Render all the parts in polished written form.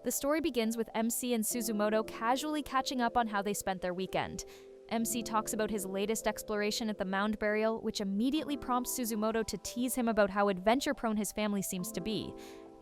The story begins with MC and Suzumoto casually catching up on how they spent their weekend. MC talks about his latest exploration at the mound burial, which immediately prompts Suzumoto to tease him about how adventure-prone his family seems to be.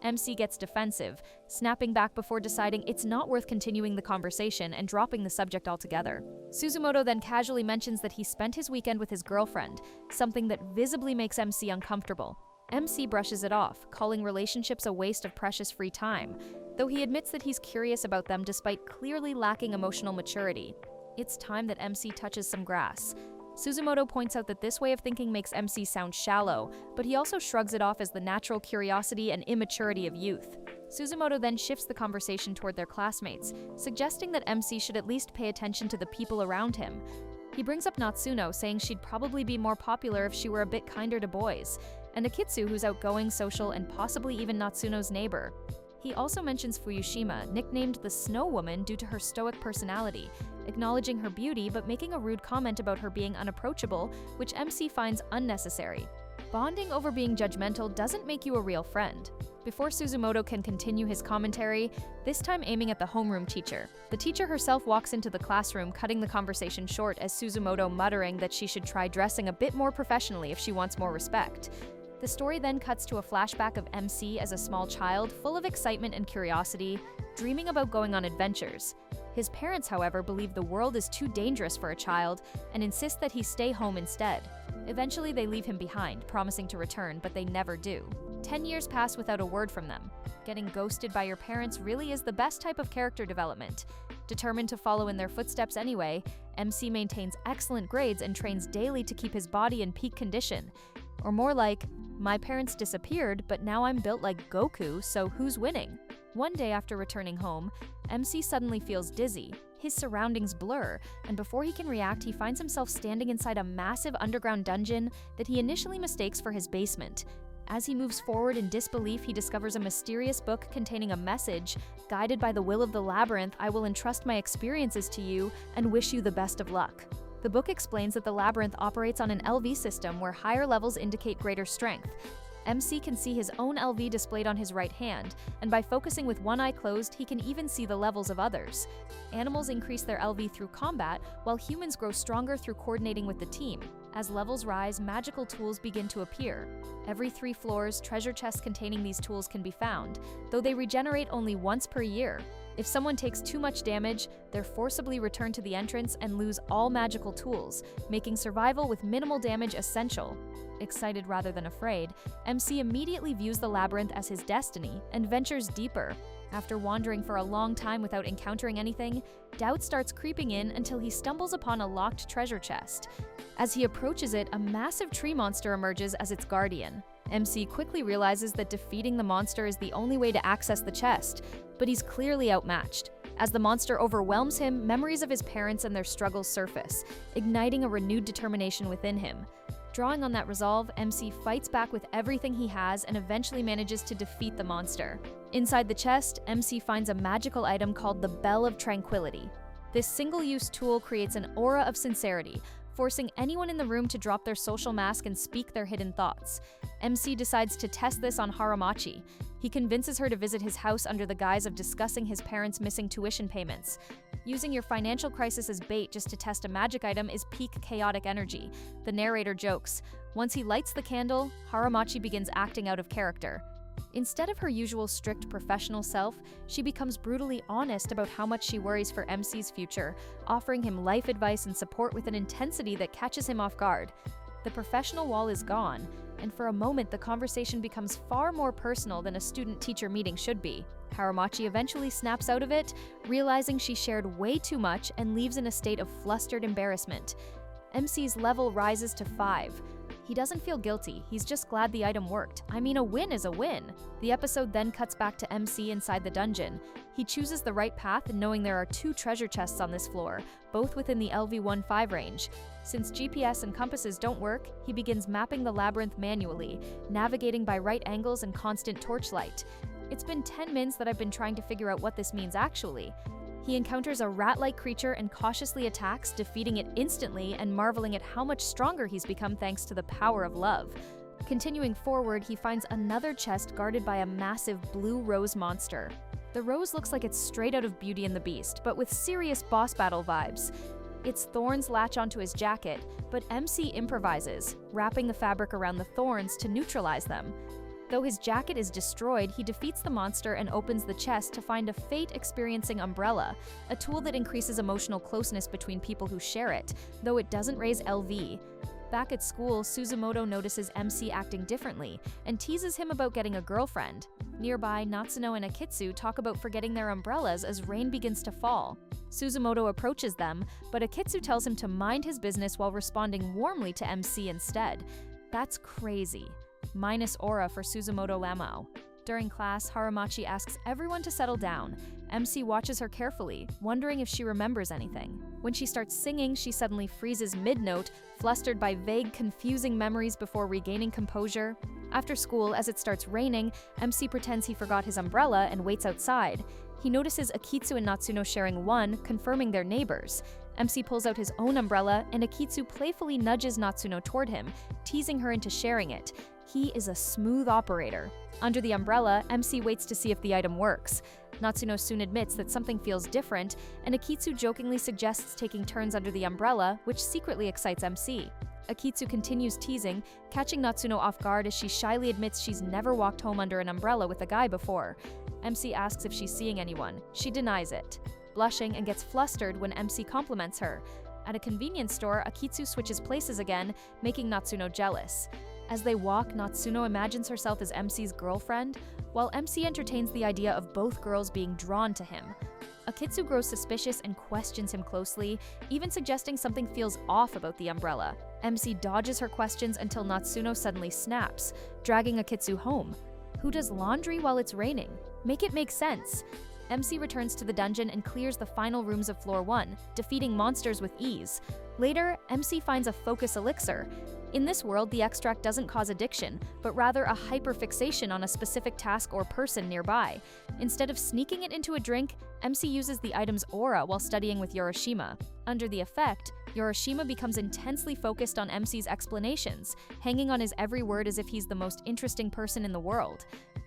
MC gets defensive, snapping back before deciding it's not worth continuing the conversation and dropping the subject altogether. Suzumoto then casually mentions that he spent his weekend with his girlfriend, something that visibly makes MC uncomfortable. MC brushes it off, calling relationships a waste of precious free time, though he admits that he's curious about them despite clearly lacking emotional maturity. It's time that MC touches some grass. Suzumoto points out that this way of thinking makes MC sound shallow, but he also shrugs it off as the natural curiosity and immaturity of youth. Suzumoto then shifts the conversation toward their classmates, suggesting that MC should at least pay attention to the people around him. He brings up Natsuno, saying she'd probably be more popular if she were a bit kinder to boys, and Akitsu, who's outgoing, social, and possibly even Natsuno's neighbor. He also mentions Fuyushima, nicknamed the Snow Woman due to her stoic personality, acknowledging her beauty but making a rude comment about her being unapproachable, which MC finds unnecessary. Bonding over being judgmental doesn't make you a real friend. Before Suzumoto can continue his commentary, this time aiming at the homeroom teacher. The teacher herself walks into the classroom, cutting the conversation short as Suzumoto muttering that she should try dressing a bit more professionally if she wants more respect. The story then cuts to a flashback of MC as a small child, full of excitement and curiosity, dreaming about going on adventures. His parents, however, believe the world is too dangerous for a child and insist that he stay home instead. Eventually, they leave him behind, promising to return, but they never do. 10 years pass without a word from them. Getting ghosted by your parents really is the best type of character development. Determined to follow in their footsteps anyway, MC maintains excellent grades and trains daily to keep his body in peak condition. Or more like, my parents disappeared, but now I'm built like Goku, so who's winning? One day after returning home, MC suddenly feels dizzy. His surroundings blur, and before he can react, he finds himself standing inside a massive underground dungeon that he initially mistakes for his basement. As he moves forward in disbelief, he discovers a mysterious book containing a message. Guided by the will of the labyrinth, I will entrust my experiences to you and wish you the best of luck. The book explains that the labyrinth operates on an LV system where higher levels indicate greater strength. MC can see his own LV displayed on his right hand, and by focusing with one eye closed, he can even see the levels of others. Animals increase their LV through combat, while humans grow stronger through coordinating with the team. As levels rise, magical tools begin to appear. Every 3 floors, treasure chests containing these tools can be found, though they regenerate only once per year. If someone takes too much damage, they're forcibly returned to the entrance and lose all magical tools, making survival with minimal damage essential. Excited rather than afraid, MC immediately views the labyrinth as his destiny and ventures deeper. After wandering for a long time without encountering anything, doubt starts creeping in until he stumbles upon a locked treasure chest. As he approaches it, a massive tree monster emerges as its guardian. MC quickly realizes that defeating the monster is the only way to access the chest, but he's clearly outmatched. As the monster overwhelms him, memories of his parents and their struggles surface, igniting a renewed determination within him. Drawing on that resolve, MC fights back with everything he has and eventually manages to defeat the monster. Inside the chest, MC finds a magical item called the Bell of Tranquility. This single-use tool creates an aura of sincerity, forcing anyone in the room to drop their social mask and speak their hidden thoughts. MC decides to test this on Haramachi. He convinces her to visit his house under the guise of discussing his parents' missing tuition payments. Using your financial crisis as bait just to test a magic item is peak chaotic energy, the narrator jokes. Once he lights the candle, Haramachi begins acting out of character. Instead of her usual strict professional self, she becomes brutally honest about how much she worries for MC's future, offering him life advice and support with an intensity that catches him off guard. The professional wall is gone, and for a moment the conversation becomes far more personal than a student-teacher meeting should be. Haramachi eventually snaps out of it, realizing she shared way too much and leaves in a state of flustered embarrassment. MC's level rises to 5. He doesn't feel guilty, he's just glad the item worked. I mean, a win is a win. The episode then cuts back to MC inside the dungeon. He chooses the right path, knowing there are 2 treasure chests on this floor, both within the LV-15 range. Since GPS and compasses don't work, he begins mapping the labyrinth manually, navigating by right angles and constant torchlight. It's been 10 minutes that I've been trying to figure out what this means actually. He encounters a rat-like creature and cautiously attacks, defeating it instantly and marveling at how much stronger he's become thanks to the power of love. Continuing forward, he finds another chest guarded by a massive blue rose monster. The rose looks like it's straight out of Beauty and the Beast, but with serious boss battle vibes. Its thorns latch onto his jacket, but MC improvises, wrapping the fabric around the thorns to neutralize them. Though his jacket is destroyed, he defeats the monster and opens the chest to find a fate-experiencing umbrella, a tool that increases emotional closeness between people who share it, though it doesn't raise LV. Back at school, Suzumoto notices MC acting differently and teases him about getting a girlfriend. Nearby, Natsuno and Akitsu talk about forgetting their umbrellas as rain begins to fall. Suzumoto approaches them, but Akitsu tells him to mind his business while responding warmly to MC instead. That's crazy. Minus aura for Suzumoto Lamau. During class, Haramachi asks everyone to settle down. MC watches her carefully, wondering if she remembers anything. When she starts singing, she suddenly freezes mid-note, flustered by vague, confusing memories before regaining composure. After school, as it starts raining, MC pretends he forgot his umbrella and waits outside. He notices Akitsu and Natsuno sharing one, confirming they're neighbors. MC pulls out his own umbrella, and Akitsu playfully nudges Natsuno toward him, teasing her into sharing it. He is a smooth operator. Under the umbrella, MC waits to see if the item works. Natsuno soon admits that something feels different, and Akitsu jokingly suggests taking turns under the umbrella, which secretly excites MC. Akitsu continues teasing, catching Natsuno off guard as she shyly admits she's never walked home under an umbrella with a guy before. MC asks if she's seeing anyone. She denies it, blushing and gets flustered when MC compliments her. At a convenience store, Akitsu switches places again, making Natsuno jealous. As they walk, Natsuno imagines herself as MC's girlfriend, while MC entertains the idea of both girls being drawn to him. Akitsu grows suspicious and questions him closely, even suggesting something feels off about the umbrella. MC dodges her questions until Natsuno suddenly snaps, dragging Akitsu home. Who does laundry while it's raining? Make it make sense. MC returns to the dungeon and clears the final rooms of floor 1, defeating monsters with ease. Later, MC finds a focus elixir. In this world, the extract doesn't cause addiction, but rather a hyperfixation on a specific task or person nearby. Instead of sneaking it into a drink, MC uses the item's aura while studying with Yorishima. Under the effect, Yorishima becomes intensely focused on MC's explanations, hanging on his every word as if he's the most interesting person in the world.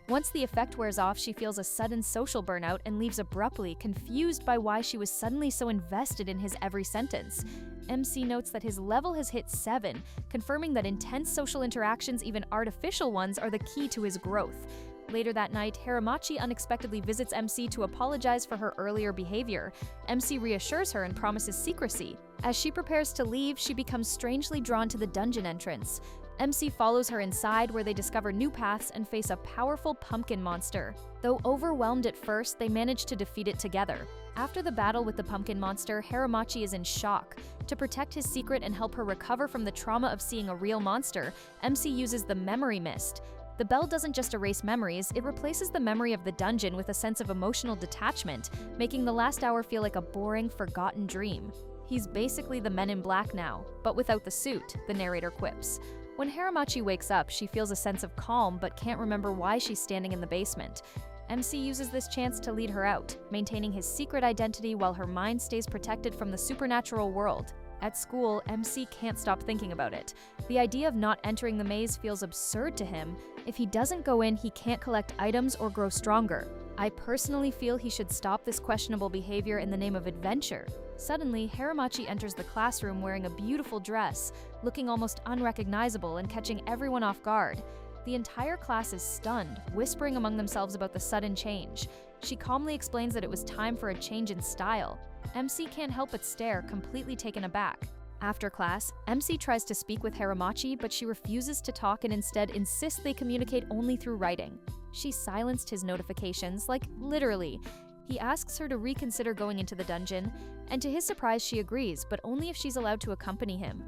Once the effect wears off, she feels a sudden social burnout and leaves abruptly, confused by why she was suddenly so invested in his every sentence. MC notes that his level has hit 7, confirming that intense social interactions, even artificial ones, are the key to his growth. Later that night, Haramachi unexpectedly visits MC to apologize for her earlier behavior. MC reassures her and promises secrecy. As she prepares to leave, she becomes strangely drawn to the dungeon entrance. MC follows her inside, where they discover new paths and face a powerful pumpkin monster. Though overwhelmed at first, they manage to defeat it together. After the battle with the pumpkin monster, Haramachi is in shock. To protect his secret and help her recover from the trauma of seeing a real monster, MC uses the memory mist. The bell doesn't just erase memories, it replaces the memory of the dungeon with a sense of emotional detachment, making the last hour feel like a boring, forgotten dream. He's basically the Men in Black now, but without the suit, the narrator quips. When Haramachi wakes up, she feels a sense of calm but can't remember why she's standing in the basement. MC uses this chance to lead her out, maintaining his secret identity while her mind stays protected from the supernatural world. At school, MC can't stop thinking about it. The idea of not entering the maze feels absurd to him. If he doesn't go in, he can't collect items or grow stronger. I personally feel he should stop this questionable behavior in the name of adventure. Suddenly, Haramachi enters the classroom wearing a beautiful dress, looking almost unrecognizable and catching everyone off guard. The entire class is stunned, whispering among themselves about the sudden change. She calmly explains that it was time for a change in style. MC can't help but stare, completely taken aback. After class, MC tries to speak with Haramachi, but she refuses to talk and instead insists they communicate only through writing. She silenced his notifications, like literally. He asks her to reconsider going into the dungeon, and to his surprise she agrees, but only if she's allowed to accompany him.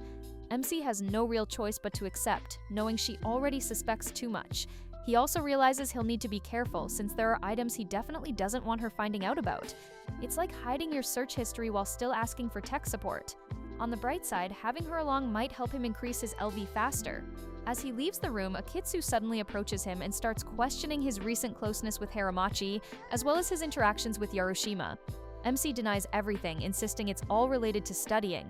MC has no real choice but to accept, knowing she already suspects too much. He also realizes he'll need to be careful since there are items he definitely doesn't want her finding out about. It's like hiding your search history while still asking for tech support. On the bright side, having her along might help him increase his LV faster. As he leaves the room, Akitsu suddenly approaches him and starts questioning his recent closeness with Haramachi, as well as his interactions with Yarushima. MC denies everything, insisting it's all related to studying.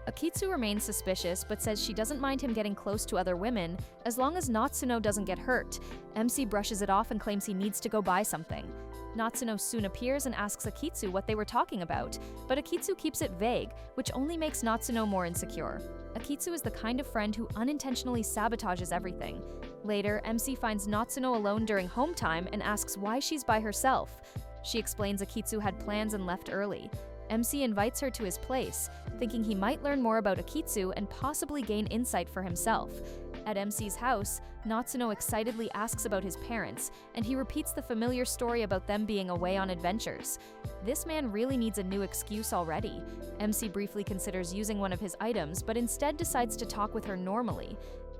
Akitsu remains suspicious, but says she doesn't mind him getting close to other women, as long as Natsuno doesn't get hurt. MC brushes it off and claims he needs to go buy something. Natsuno soon appears and asks Akitsu what they were talking about, but Akitsu keeps it vague, which only makes Natsuno more insecure. Akitsu is the kind of friend who unintentionally sabotages everything. Later, MC finds Natsuno alone during home time and asks why she's by herself. She explains Akitsu had plans and left early. MC invites her to his place, thinking he might learn more about Akitsu and possibly gain insight for himself. At MC's house, Natsuno excitedly asks about his parents, and he repeats the familiar story about them being away on adventures. This man really needs a new excuse already. MC briefly considers using one of his items, but instead decides to talk with her normally.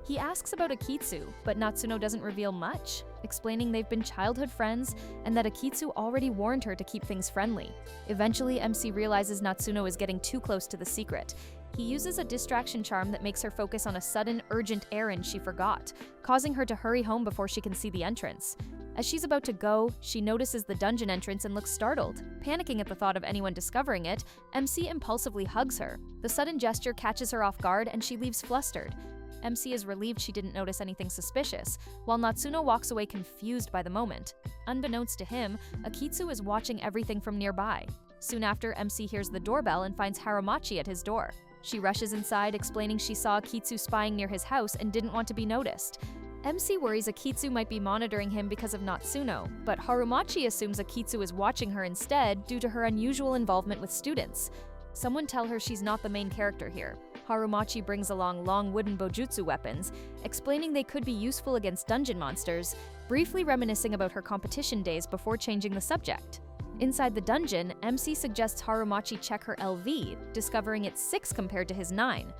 He asks about Akitsu, but Natsuno doesn't reveal much, explaining they've been childhood friends and that Akitsu already warned her to keep things friendly. Eventually, MC realizes Natsuno is getting too close to the secret. He uses a distraction charm that makes her focus on a sudden, urgent errand she forgot, causing her to hurry home before she can see the entrance. As she's about to go, she notices the dungeon entrance and looks startled. Panicking at the thought of anyone discovering it, MC impulsively hugs her. The sudden gesture catches her off guard and she leaves flustered. MC is relieved she didn't notice anything suspicious, while Natsuno walks away confused by the moment. Unbeknownst to him, Akitsu is watching everything from nearby. Soon after, MC hears the doorbell and finds Haramachi at his door. She rushes inside, explaining she saw Akitsu spying near his house and didn't want to be noticed. MC worries Akitsu might be monitoring him because of Natsuno, but Haramachi assumes Akitsu is watching her instead due to her unusual involvement with students. Someone tell her she's not the main character here. Haramachi brings along long wooden bojutsu weapons, explaining they could be useful against dungeon monsters, briefly reminiscing about her competition days before changing the subject. Inside the dungeon, MC suggests Haramachi check her LV, discovering it's 6 compared to his 9.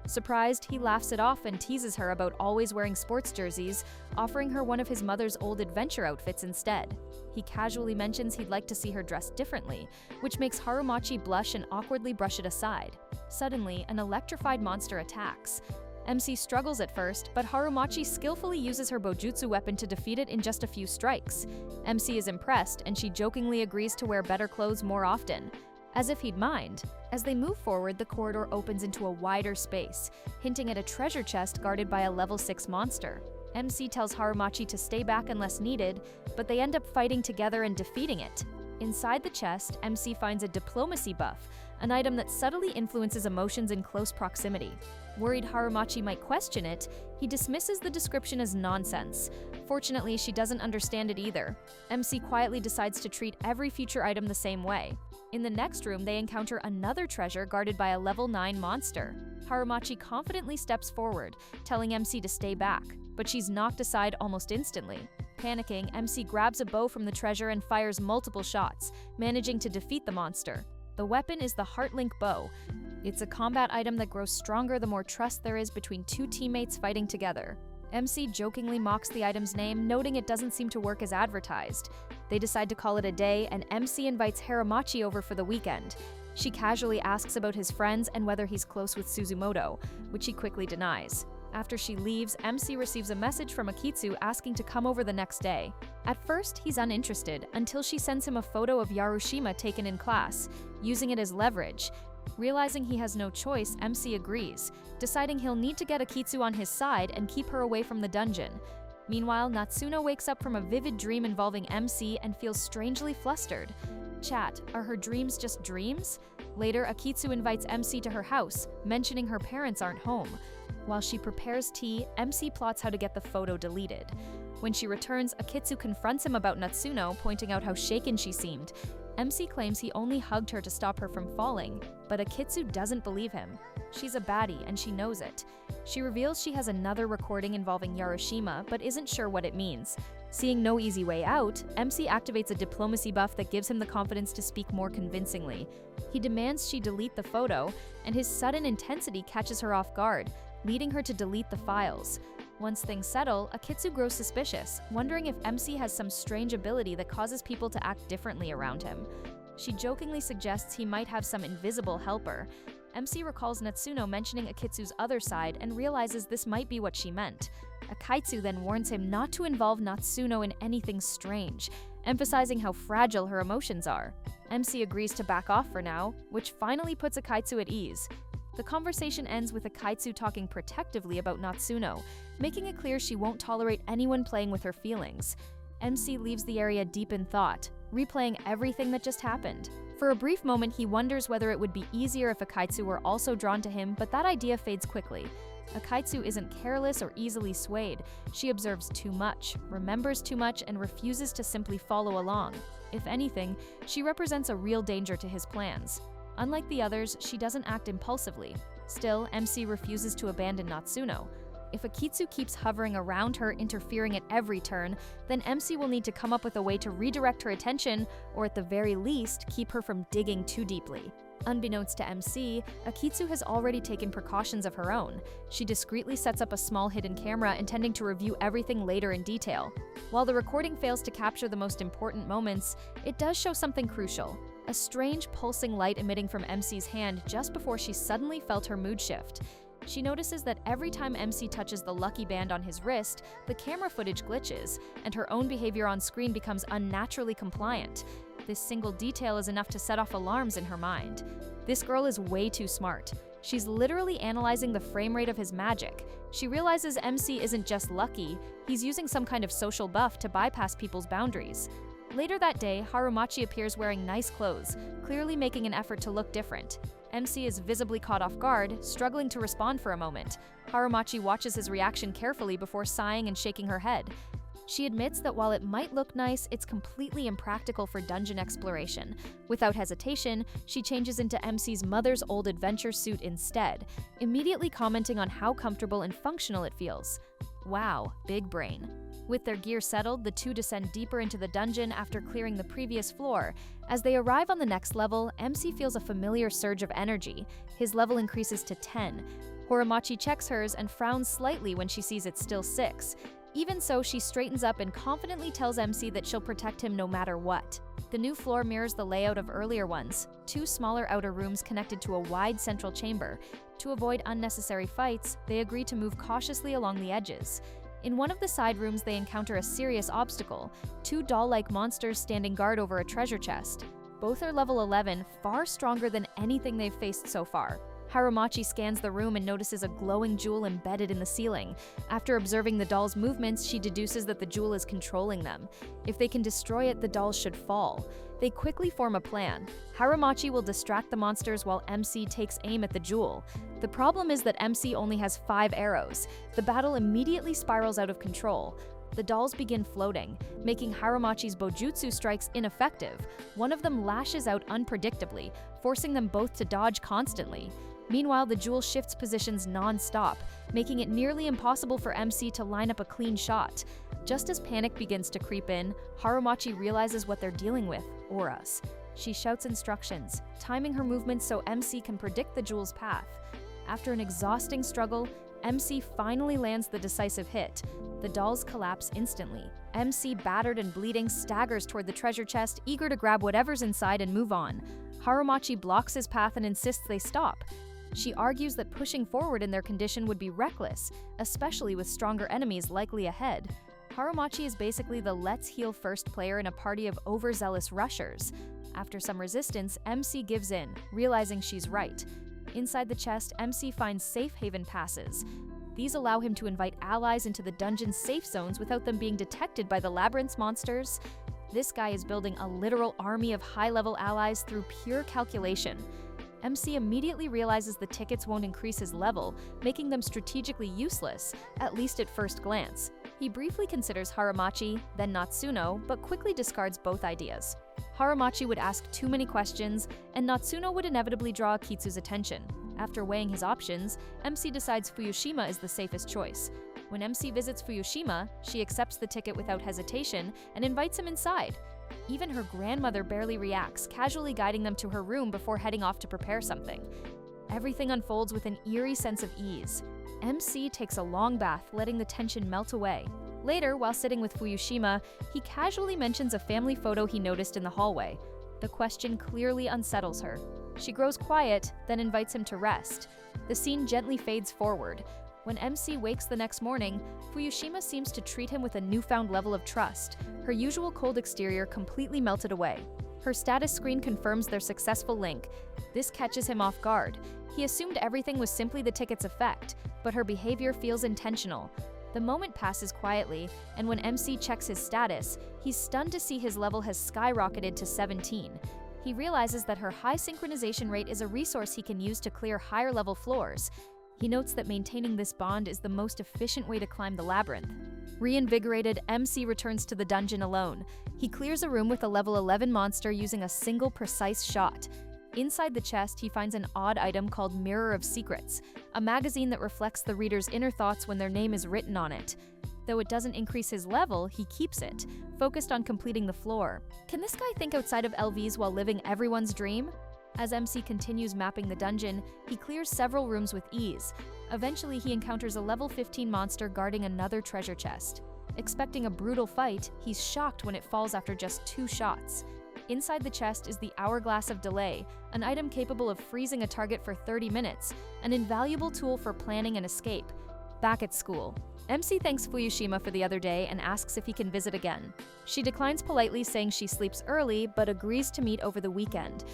Surprised, he laughs it off and teases her about always wearing sports jerseys, offering her one of his mother's old adventure outfits instead. He casually mentions he'd like to see her dressed differently, which makes Haramachi blush and awkwardly brush it aside. Suddenly, an electrified monster attacks. MC struggles at first, but Haramachi skillfully uses her bojutsu weapon to defeat it in just a few strikes. MC is impressed, and she jokingly agrees to wear better clothes more often, as if he'd mind. As they move forward, the corridor opens into a wider space, hinting at a treasure chest guarded by a level 6 monster. MC tells Haramachi to stay back unless needed, but they end up fighting together and defeating it. Inside the chest, MC finds a diplomacy buff, an item that subtly influences emotions in close proximity. Worried Haramachi might question it, he dismisses the description as nonsense. Fortunately, she doesn't understand it either. MC quietly decides to treat every future item the same way. In the next room, they encounter another treasure guarded by a level 9 monster. Haramachi confidently steps forward, telling MC to stay back, but she's knocked aside almost instantly. Panicking, MC grabs a bow from the treasure and fires multiple shots, managing to defeat the monster. The weapon is the Heartlink bow. It's a combat item that grows stronger the more trust there is between two teammates fighting together. MC jokingly mocks the item's name, noting it doesn't seem to work as advertised. They decide to call it a day, and MC invites Haramachi over for the weekend. She casually asks about his friends and whether he's close with Suzumoto, which he quickly denies. After she leaves, MC receives a message from Akitsu asking to come over the next day. At first, he's uninterested until she sends him a photo of Yarushima taken in class, using it as leverage. Realizing he has no choice, MC agrees, deciding he'll need to get Akitsu on his side and keep her away from the dungeon. Meanwhile, Natsuno wakes up from a vivid dream involving MC and feels strangely flustered. Chat, are her dreams just dreams? Later, Akitsu invites MC to her house, mentioning her parents aren't home. While she prepares tea, MC plots how to get the photo deleted. When she returns, Akitsu confronts him about Natsuno, pointing out how shaken she seemed. MC claims he only hugged her to stop her from falling, but Akitsu doesn't believe him. She's a baddie, and she knows it. She reveals she has another recording involving Yarushima, but isn't sure what it means. Seeing no easy way out, MC activates a diplomacy buff that gives him the confidence to speak more convincingly. He demands she delete the photo, and his sudden intensity catches her off guard, leading her to delete the files. Once things settle, Akitsu grows suspicious, wondering if MC has some strange ability that causes people to act differently around him. She jokingly suggests he might have some invisible helper. MC recalls Natsuno mentioning Akitsu's other side and realizes this might be what she meant. Akitsu then warns him not to involve Natsuno in anything strange, emphasizing how fragile her emotions are. MC agrees to back off for now, which finally puts Akitsu at ease. The conversation ends with Akitsu talking protectively about Natsuno, making it clear she won't tolerate anyone playing with her feelings. MC leaves the area deep in thought. replaying everything that just happened. For a brief moment, he wonders whether it would be easier if Akaitsu were also drawn to him, but that idea fades quickly. Akaitsu isn't careless or easily swayed. She observes too much, remembers too much, and refuses to simply follow along. If anything, she represents a real danger to his plans. Unlike the others, she doesn't act impulsively. Still, MC refuses to abandon Natsuno. If Akitsu keeps hovering around her, interfering at every turn, then MC will need to come up with a way to redirect her attention, or at the very least, keep her from digging too deeply. Unbeknownst to MC, Akitsu has already taken precautions of her own. She discreetly sets up a small hidden camera intending to review everything later in detail. While the recording fails to capture the most important moments, it does show something crucial. A strange pulsing light emitting from MC's hand just before she suddenly felt her mood shift. She notices that every time MC touches the lucky band on his wrist, the camera footage glitches, and her own behavior on screen becomes unnaturally compliant. This single detail is enough to set off alarms in her mind. This girl is way too smart. She's literally analyzing the frame rate of his magic. She realizes MC isn't just lucky, he's using some kind of social buff to bypass people's boundaries. Later that day, Harumachi appears wearing nice clothes, clearly making an effort to look different. MC is visibly caught off guard, struggling to respond for a moment. Harumachi watches his reaction carefully before sighing and shaking her head. She admits that while it might look nice, it's completely impractical for dungeon exploration. Without hesitation, she changes into MC's mother's old adventure suit instead, immediately commenting on how comfortable and functional it feels. Wow, big brain. With their gear settled, the two descend deeper into the dungeon after clearing the previous floor. As they arrive on the next level, MC feels a familiar surge of energy. His level increases to 10. Harumachi checks hers and frowns slightly when she sees it's still 6. Even so, she straightens up and confidently tells MC that she'll protect him no matter what. The new floor mirrors the layout of earlier ones, 2 smaller outer rooms connected to a wide central chamber. To avoid unnecessary fights, they agree to move cautiously along the edges. In one of the side rooms, they encounter a serious obstacle, 2 doll-like monsters standing guard over a treasure chest. Both are level 11, far stronger than anything they've faced so far. Harumachi scans the room and notices a glowing jewel embedded in the ceiling. After observing the doll's movements, she deduces that the jewel is controlling them. If they can destroy it, the dolls should fall. They quickly form a plan. Harumachi will distract the monsters while MC takes aim at the jewel. The problem is that MC only has 5 arrows. The battle immediately spirals out of control. The dolls begin floating, making Harumachi's bojutsu strikes ineffective. One of them lashes out unpredictably, forcing them both to dodge constantly. Meanwhile, the jewel shifts positions non-stop, making it nearly impossible for MC to line up a clean shot. Just as panic begins to creep in, Harumachi realizes what they're dealing with: auras. She shouts instructions, timing her movements so MC can predict the jewel's path. After an exhausting struggle, MC finally lands the decisive hit. The dolls collapse instantly. MC, battered and bleeding, staggers toward the treasure chest, eager to grab whatever's inside and move on. Harumachi blocks his path and insists they stop. She argues that pushing forward in their condition would be reckless, especially with stronger enemies likely ahead. Harumachi is basically the let's heal first player in a party of overzealous rushers. After some resistance, MC gives in, realizing she's right. Inside the chest, MC finds safe haven passes. These allow him to invite allies into the dungeon's safe zones without them being detected by the labyrinth's monsters. This guy is building a literal army of high-level allies through pure calculation. MC immediately realizes the tickets won't increase his level, making them strategically useless, at least at first glance. He briefly considers Harumachi, then Natsuno, but quickly discards both ideas. Harumachi would ask too many questions, and Natsuno would inevitably draw Akitsu's attention. After weighing his options, MC decides Fukushima is the safest choice. When MC visits Fukushima, she accepts the ticket without hesitation and invites him inside. Even her grandmother barely reacts, casually guiding them to her room before heading off to prepare something. Everything unfolds with an eerie sense of ease. MC takes a long bath, letting the tension melt away. Later, while sitting with Fukushima, he casually mentions a family photo he noticed in the hallway. The question clearly unsettles her. She grows quiet, then invites him to rest. The scene gently fades forward. When MC wakes the next morning, Fukushima seems to treat him with a newfound level of trust. Her usual cold exterior completely melted away. Her status screen confirms their successful link. This catches him off guard. He assumed everything was simply the ticket's effect, but her behavior feels intentional. The moment passes quietly, and when MC checks his status, he's stunned to see his level has skyrocketed to 17. He realizes that her high synchronization rate is a resource he can use to clear higher-level floors. He notes that maintaining this bond is the most efficient way to climb the labyrinth. Reinvigorated, MC returns to the dungeon alone. He clears a room with a level 11 monster using a single precise shot. Inside the chest, he finds an odd item called Mirror of Secrets, a magazine that reflects the reader's inner thoughts when their name is written on it. Though it doesn't increase his level, he keeps it, focused on completing the floor. Can this guy think outside of LVs while living everyone's dream? As MC continues mapping the dungeon, he clears several rooms with ease. Eventually, he encounters a level 15 monster guarding another treasure chest. Expecting a brutal fight, he's shocked when it falls after just 2 shots. Inside the chest is the Hourglass of Delay, an item capable of freezing a target for 30 minutes, an invaluable tool for planning an escape. Back at school, MC thanks Fuyushima for the other day and asks if he can visit again. She declines politely, saying she sleeps early, but agrees to meet over the weekend.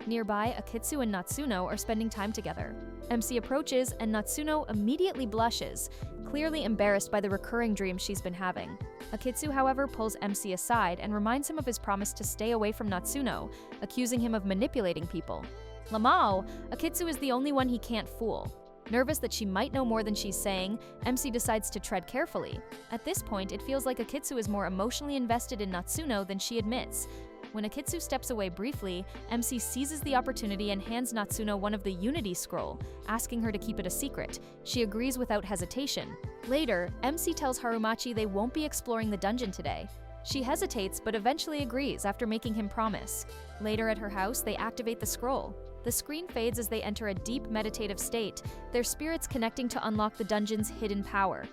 Nearby, Akitsu and Natsuno are spending time together. MC approaches, and Natsuno immediately blushes, clearly embarrassed by the recurring dreams she's been having. Akitsu, however, pulls MC aside and reminds him of his promise to stay away from Natsuno, accusing him of manipulating people. Lamau, Akitsu is the only one he can't fool. Nervous that she might know more than she's saying, MC decides to tread carefully. At this point, it feels like Akitsu is more emotionally invested in Natsuno than she admits. When Akitsu steps away briefly, MC seizes the opportunity and hands Natsuno one of the Unity Scroll, asking her to keep it a secret. She agrees without hesitation. Later, MC tells Harumachi they won't be exploring the dungeon today. She hesitates but eventually agrees after making him promise. Later at her house, they activate the scroll. The screen fades as they enter a deep meditative state, their spirits connecting to unlock the dungeon's hidden power.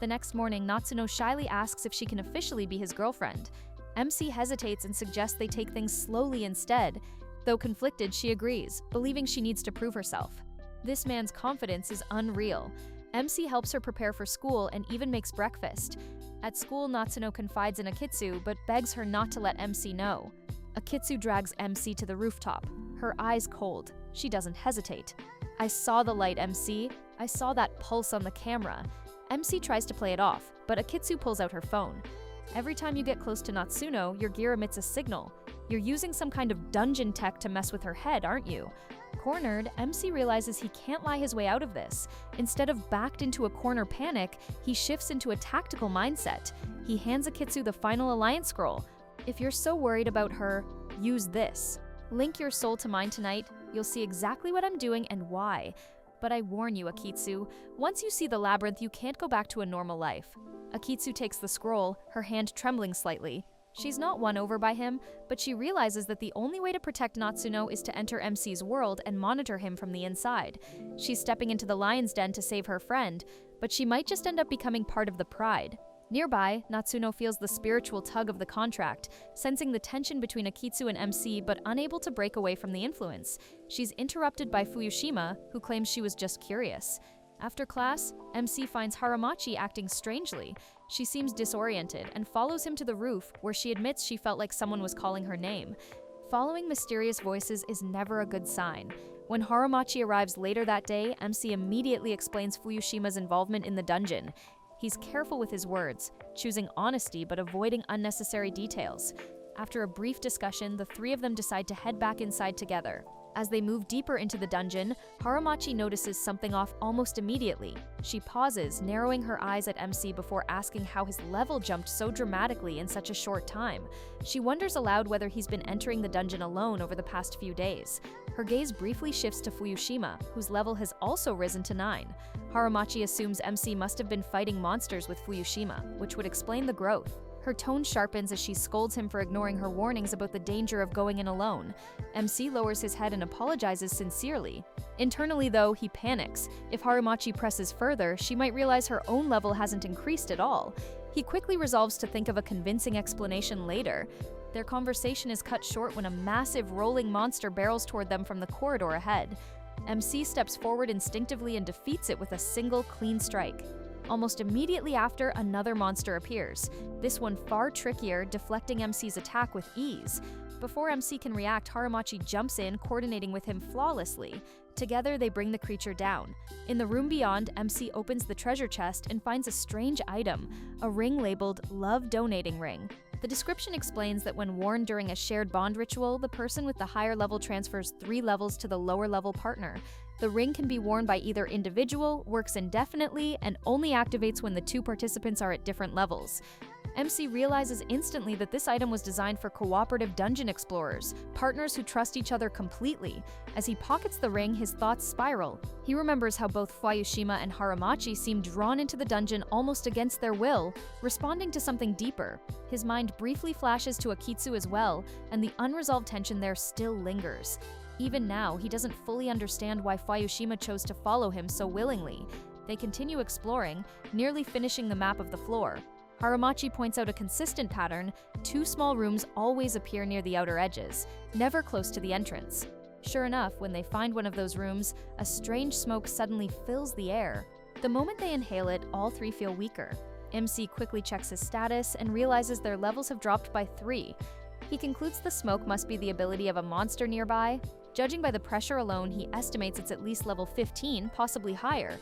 The next morning, Natsuno shyly asks if she can officially be his girlfriend. MC hesitates and suggests they take things slowly instead. Though conflicted, she agrees, believing she needs to prove herself. This man's confidence is unreal. MC helps her prepare for school and even makes breakfast. At school, Natsuno confides in Akitsu, but begs her not to let MC know. Akitsu drags MC to the rooftop, her eyes cold. She doesn't hesitate. "I saw the light, MC. I saw that pulse on the camera." MC tries to play it off, but Akitsu pulls out her phone. "Every time you get close to Natsuno, your gear emits a signal. You're using some kind of dungeon tech to mess with her head, aren't you?" Cornered, MC realizes he can't lie his way out of this. Instead of backed into a corner panic, he shifts into a tactical mindset. He hands Akitsu the final alliance scroll. "If you're so worried about her, use this. Link your soul to mine tonight. You'll see exactly what I'm doing and why. But I warn you, Akitsu, once you see the labyrinth, you can't go back to a normal life." Akitsu takes the scroll, her hand trembling slightly. She's not won over by him, but she realizes that the only way to protect Natsuno is to enter MC's world and monitor him from the inside. She's stepping into the lion's den to save her friend, but she might just end up becoming part of the pride. Nearby, Natsuno feels the spiritual tug of the contract, sensing the tension between Akitsu and MC but unable to break away from the influence. She's interrupted by Fuyushima, who claims she was just curious. After class, MC finds Harumachi acting strangely. She seems disoriented and follows him to the roof, where she admits she felt like someone was calling her name. Following mysterious voices is never a good sign. When Harumachi arrives later that day, MC immediately explains Fuyushima's involvement in the dungeon. He's careful with his words, choosing honesty but avoiding unnecessary details. After a brief discussion, the three of them decide to head back inside together. As they move deeper into the dungeon, Harumachi notices something off almost immediately. She pauses, narrowing her eyes at MC before asking how his level jumped so dramatically in such a short time. She wonders aloud whether he's been entering the dungeon alone over the past few days. Her gaze briefly shifts to Fuyushima, whose level has also risen to 9. Harumachi assumes MC must have been fighting monsters with Fuyushima, which would explain the growth. Her tone sharpens as she scolds him for ignoring her warnings about the danger of going in alone. MC lowers his head and apologizes sincerely. Internally, though, he panics. If Harumachi presses further, she might realize her own level hasn't increased at all. He quickly resolves to think of a convincing explanation later. Their conversation is cut short when a massive rolling monster barrels toward them from the corridor ahead. MC steps forward instinctively and defeats it with a single clean strike. Almost immediately after, another monster appears, this one far trickier, deflecting MC's attack with ease. Before MC can react, Haramachi jumps in, coordinating with him flawlessly. Together, they bring the creature down. In the room beyond, MC opens the treasure chest and finds a strange item, a ring labeled Love Donating Ring. The description explains that when worn during a shared bond ritual, the person with the higher level transfers 3 levels to the lower level partner. The ring can be worn by either individual, works indefinitely, and only activates when the 2 participants are at different levels. MC realizes instantly that this item was designed for cooperative dungeon explorers, partners who trust each other completely. As he pockets the ring, his thoughts spiral. He remembers how both Fuyushima and Haramachi seemed drawn into the dungeon almost against their will, responding to something deeper. His mind briefly flashes to Akitsu as well, and the unresolved tension there still lingers. Even now, he doesn't fully understand why Fuyushima chose to follow him so willingly. They continue exploring, nearly finishing the map of the floor. Haramachi points out a consistent pattern: 2 small rooms always appear near the outer edges, never close to the entrance. Sure enough, when they find one of those rooms, a strange smoke suddenly fills the air. The moment they inhale it, all 3 feel weaker. MC quickly checks his status and realizes their levels have dropped by 3. He concludes the smoke must be the ability of a monster nearby. Judging by the pressure alone, he estimates it's at least level 15, possibly higher.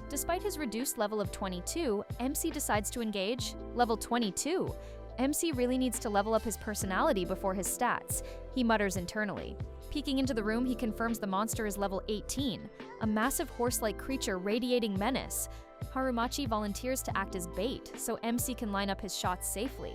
Despite his reduced level of 22, MC decides to engage. Level 22? MC really needs to level up his personality before his stats, he mutters internally. Peeking into the room, he confirms the monster is level 18, a massive horse-like creature radiating menace. Haramachi volunteers to act as bait, so MC can line up his shots safely.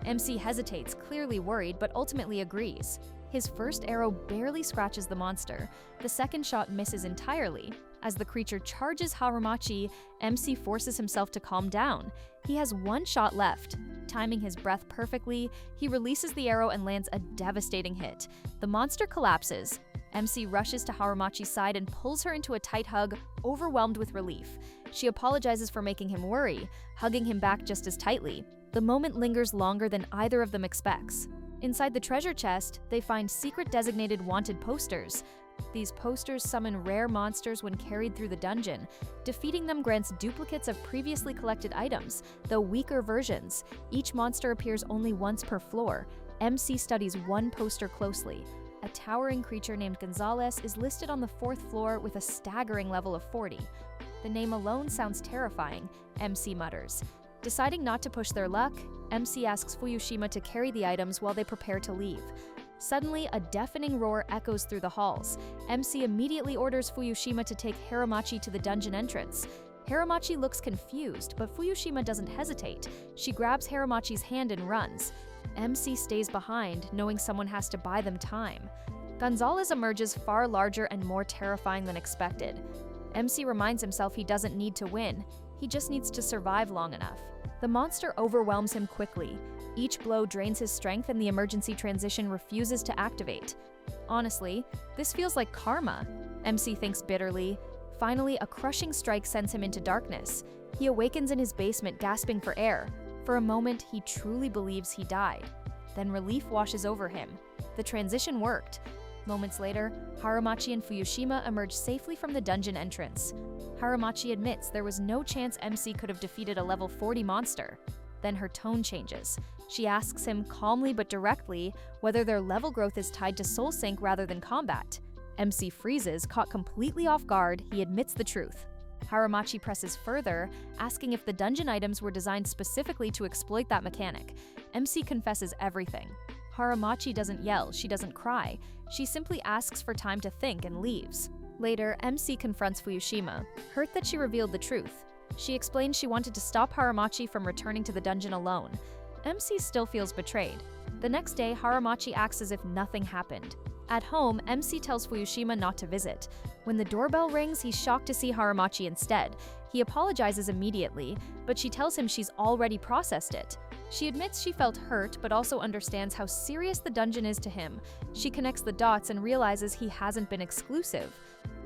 MC hesitates, clearly worried, but ultimately agrees. His first arrow barely scratches the monster. The second shot misses entirely. As the creature charges Haramachi, MC forces himself to calm down. He has 1 shot left. Timing his breath perfectly, he releases the arrow and lands a devastating hit. The monster collapses. MC rushes to Haramachi's side and pulls her into a tight hug, overwhelmed with relief. She apologizes for making him worry, hugging him back just as tightly. The moment lingers longer than either of them expects. Inside the treasure chest, they find secret designated wanted posters. These posters summon rare monsters when carried through the dungeon. Defeating them grants duplicates of previously collected items, though weaker versions. Each monster appears only once per floor. MC studies one poster closely. A towering creature named Gonzalez is listed on the 4th floor with a staggering level of 40. The name alone sounds terrifying, MC mutters. Deciding not to push their luck, MC asks Fuyushima to carry the items while they prepare to leave. Suddenly, a deafening roar echoes through the halls. MC immediately orders Fuyushima to take Haramachi to the dungeon entrance. Haramachi looks confused, but Fuyushima doesn't hesitate. She grabs Haramachi's hand and runs. MC stays behind, knowing someone has to buy them time. Gonzalez emerges far larger and more terrifying than expected. MC reminds himself he doesn't need to win. He just needs to survive long enough. The monster overwhelms him quickly. Each blow drains his strength and the emergency transition refuses to activate. Honestly, this feels like karma, MC thinks bitterly. Finally, a crushing strike sends him into darkness. He awakens in his basement, gasping for air. For a moment, he truly believes he died. Then relief washes over him. The transition worked. Moments later, Haramachi and Fuyushima emerge safely from the dungeon entrance. Haramachi admits there was no chance MC could have defeated a level 40 monster. Then her tone changes. She asks him calmly but directly whether their level growth is tied to soul sync rather than combat. MC freezes, caught completely off guard. He admits the truth. Haramachi presses further, asking if the dungeon items were designed specifically to exploit that mechanic. MC confesses everything. Haramachi doesn't yell, she doesn't cry. She simply asks for time to think and leaves. Later, MC confronts Fuyushima, hurt that she revealed the truth. She explains she wanted to stop Haramachi from returning to the dungeon alone. MC still feels betrayed. The next day, Haramachi acts as if nothing happened. At home, MC tells Fuyushima not to visit. When the doorbell rings, he's shocked to see Haramachi instead. He apologizes immediately, but she tells him she's already processed it. She admits she felt hurt, but also understands how serious the dungeon is to him. She connects the dots and realizes he hasn't been exclusive.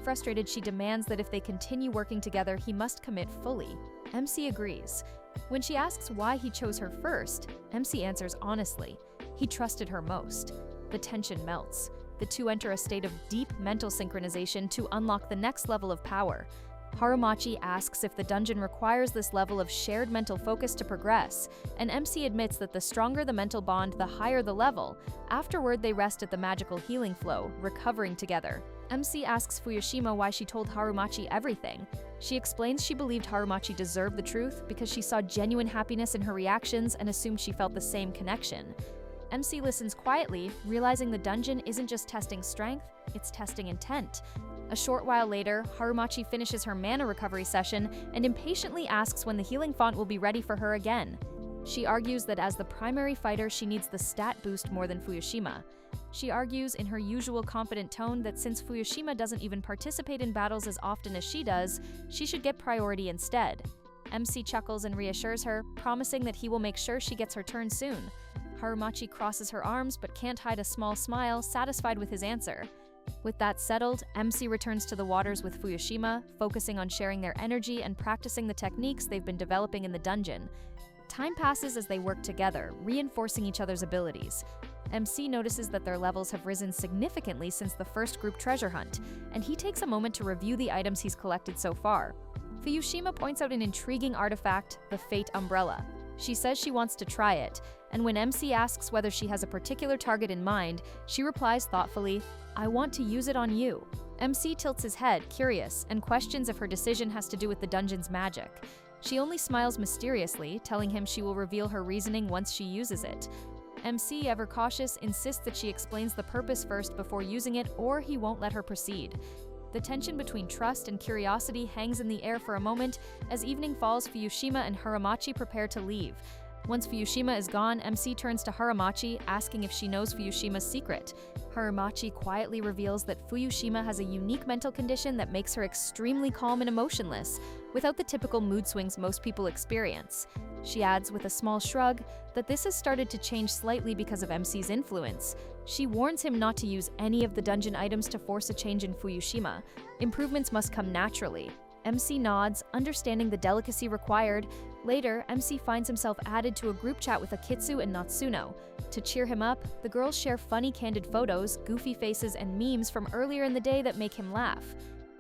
Frustrated, she demands that if they continue working together, he must commit fully. MC agrees. When she asks why he chose her first, MC answers honestly. He trusted her most. The tension melts. The two enter a state of deep mental synchronization to unlock the next level of power. Harumachi asks if the dungeon requires this level of shared mental focus to progress, and MC admits that the stronger the mental bond, the higher the level. Afterward, they rest at the magical healing flow, recovering together. MC asks Fuyushima why she told Harumachi everything. She explains she believed Harumachi deserved the truth because she saw genuine happiness in her reactions and assumed she felt the same connection. MC listens quietly, realizing the dungeon isn't just testing strength, it's testing intent. A short while later, Harumachi finishes her mana recovery session and impatiently asks when the healing font will be ready for her again. She argues that as the primary fighter, she needs the stat boost more than Fuyushima. She argues in her usual confident tone that since Fuyushima doesn't even participate in battles as often as she does, she should get priority instead. MC chuckles and reassures her, promising that he will make sure she gets her turn soon. Harumachi crosses her arms but can't hide a small smile, satisfied with his answer. With that settled, MC returns to the waters with Fuyushima, focusing on sharing their energy and practicing the techniques they've been developing in the dungeon. Time passes as they work together, reinforcing each other's abilities. MC notices that their levels have risen significantly since the first group treasure hunt, and he takes a moment to review the items he's collected so far. Fuyushima points out an intriguing artifact, the Fate Umbrella. She says she wants to try it, and when MC asks whether she has a particular target in mind, she replies thoughtfully, "I want to use it on you." MC tilts his head, curious, and questions if her decision has to do with the dungeon's magic. She only smiles mysteriously, telling him she will reveal her reasoning once she uses it. MC, ever cautious, insists that she explains the purpose first before using it, or he won't let her proceed. The tension between trust and curiosity hangs in the air for a moment. As evening falls, Fuyushima and Harumachi prepare to leave. Once Fuyushima is gone, MC turns to Harumachi, asking if she knows Fuyushima's secret. Harumachi quietly reveals that Fuyushima has a unique mental condition that makes her extremely calm and emotionless, without the typical mood swings most people experience. She adds, with a small shrug, that this has started to change slightly because of MC's influence. She warns him not to use any of the dungeon items to force a change in Fuyushima. Improvements must come naturally. MC nods, understanding the delicacy required. Later, MC finds himself added to a group chat with Akitsu and Natsuno. To cheer him up, the girls share funny candid photos, goofy faces, and memes from earlier in the day that make him laugh.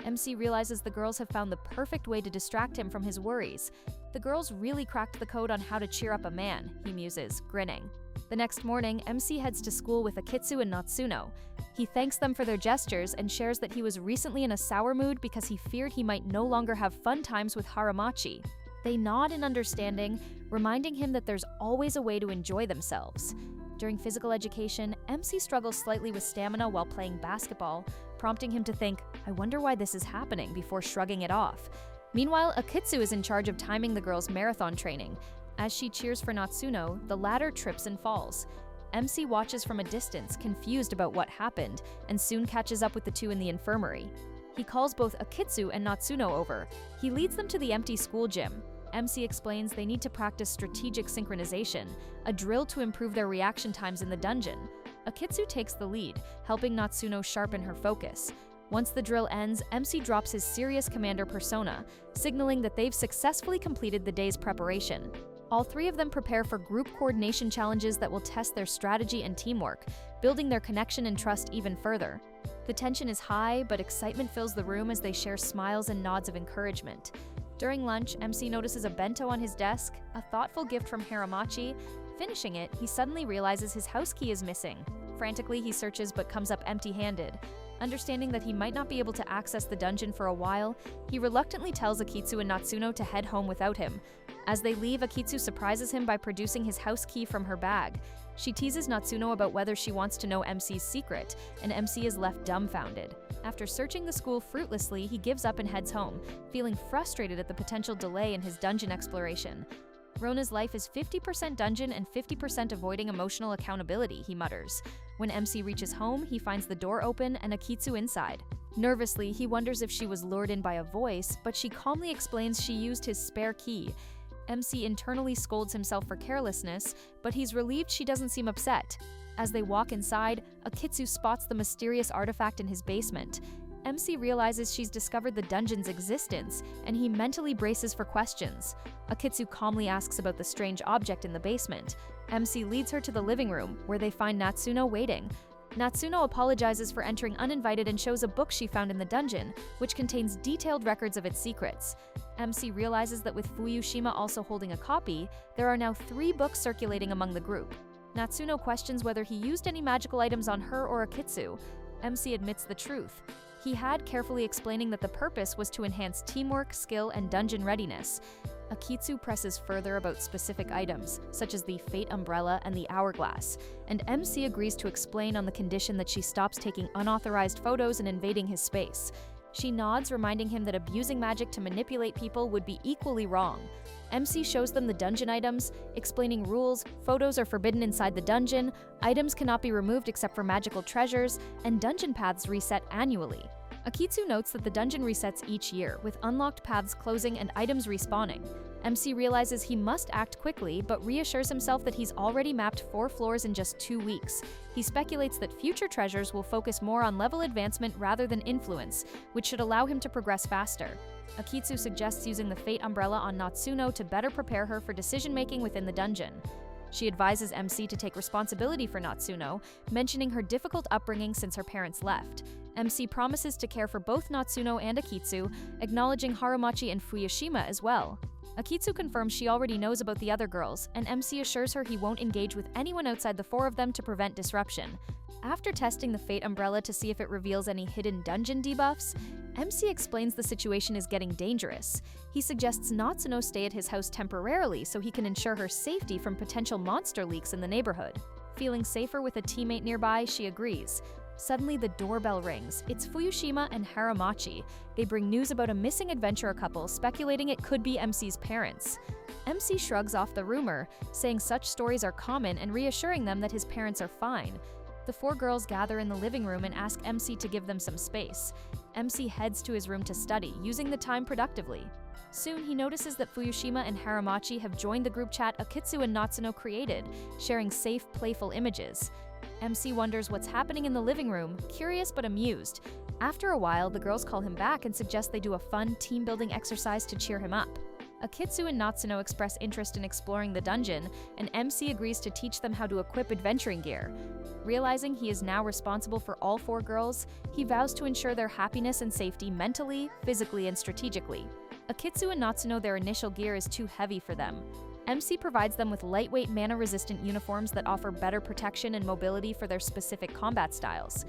MC realizes the girls have found the perfect way to distract him from his worries. The girls really cracked the code on how to cheer up a man, he muses, grinning. The next morning, MC heads to school with Akitsu and Natsuno. He thanks them for their gestures and shares that he was recently in a sour mood because he feared he might no longer have fun times with Harumachi. They nod in understanding, reminding him that there's always a way to enjoy themselves. During physical education, MC struggles slightly with stamina while playing basketball, prompting him to think, "I wonder why this is happening," before shrugging it off. Meanwhile, Akitsu is in charge of timing the girls' marathon training. As she cheers for Natsuno, the latter trips and falls. MC watches from a distance, confused about what happened, and soon catches up with the two in the infirmary. He calls both Akitsu and Natsuno over. He leads them to the empty school gym. MC explains they need to practice strategic synchronization, a drill to improve their reaction times in the dungeon. Akitsu takes the lead, helping Natsuno sharpen her focus. Once the drill ends, MC drops his serious commander persona, signaling that they've successfully completed the day's preparation. All three of them prepare for group coordination challenges that will test their strategy and teamwork, building their connection and trust even further. The tension is high, but excitement fills the room as they share smiles and nods of encouragement. During lunch, MC notices a bento on his desk, a thoughtful gift from Harumachi. Finishing it, he suddenly realizes his house key is missing. Frantically, he searches but comes up empty-handed. Understanding that he might not be able to access the dungeon for a while, he reluctantly tells Akitsu and Natsuno to head home without him. As they leave, Akitsu surprises him by producing his house key from her bag. She teases Natsuno about whether she wants to know MC's secret, and MC is left dumbfounded. After searching the school fruitlessly, he gives up and heads home, feeling frustrated at the potential delay in his dungeon exploration. Rona's life is 50% dungeon and 50% avoiding emotional accountability, he mutters. When MC reaches home, he finds the door open and Akitsu inside. Nervously, he wonders if she was lured in by a voice, but she calmly explains she used his spare key. MC internally scolds himself for carelessness, but he's relieved she doesn't seem upset. As they walk inside, Akitsu spots the mysterious artifact in his basement. MC realizes she's discovered the dungeon's existence, and he mentally braces for questions. Akitsu calmly asks about the strange object in the basement. MC leads her to the living room, where they find Natsuno waiting. Natsuno apologizes for entering uninvited and shows a book she found in the dungeon, which contains detailed records of its secrets. MC realizes that with Fuyushima also holding a copy, there are now 3 books circulating among the group. Natsuno questions whether he used any magical items on her or Akitsu. MC admits the truth. He had, carefully explaining that the purpose was to enhance teamwork, skill, and dungeon readiness. Akitsu presses further about specific items, such as the Fate Umbrella and the Hourglass, and MC agrees to explain on the condition that she stops taking unauthorized photos and invading his space. She nods, reminding him that abusing magic to manipulate people would be equally wrong. MC shows them the dungeon items, explaining rules, photos are forbidden inside the dungeon, items cannot be removed except for magical treasures, and dungeon paths reset annually. Akitsu notes that the dungeon resets each year, with unlocked paths closing and items respawning. MC realizes he must act quickly, but reassures himself that he's already mapped 4 floors in just 2 weeks. He speculates that future treasures will focus more on level advancement rather than influence, which should allow him to progress faster. Akitsu suggests using the Fate Umbrella on Natsuno to better prepare her for decision-making within the dungeon. She advises MC to take responsibility for Natsuno, mentioning her difficult upbringing since her parents left. MC promises to care for both Natsuno and Akitsu, acknowledging Harumachi and Fuyushima as well. Akitsu confirms she already knows about the other girls, and MC assures her he won't engage with anyone outside the 4 of them to prevent disruption. After testing the Fate Umbrella to see if it reveals any hidden dungeon debuffs, MC explains the situation is getting dangerous. He suggests Natsuno stay at his house temporarily so he can ensure her safety from potential monster leaks in the neighborhood. Feeling safer with a teammate nearby, she agrees. Suddenly, the doorbell rings. It's Fuyushima and Harumachi. They bring news about a missing adventurer couple, speculating it could be MC's parents. MC shrugs off the rumor, saying such stories are common and reassuring them that his parents are fine. The 4 girls gather in the living room and ask MC to give them some space. MC heads to his room to study, using the time productively. Soon, he notices that Fuyushima and Harumachi have joined the group chat Akitsu and Natsuno created, sharing safe, playful images. MC wonders what's happening in the living room, curious but amused. After a while, the girls call him back and suggest they do a fun team-building exercise to cheer him up. Akitsu and Natsuno express interest in exploring the dungeon, and MC agrees to teach them how to equip adventuring gear. Realizing he is now responsible for all 4 girls, he vows to ensure their happiness and safety mentally, physically, and strategically. Akitsu and Natsuno, their initial gear is too heavy for them. MC provides them with lightweight, mana-resistant uniforms that offer better protection and mobility for their specific combat styles.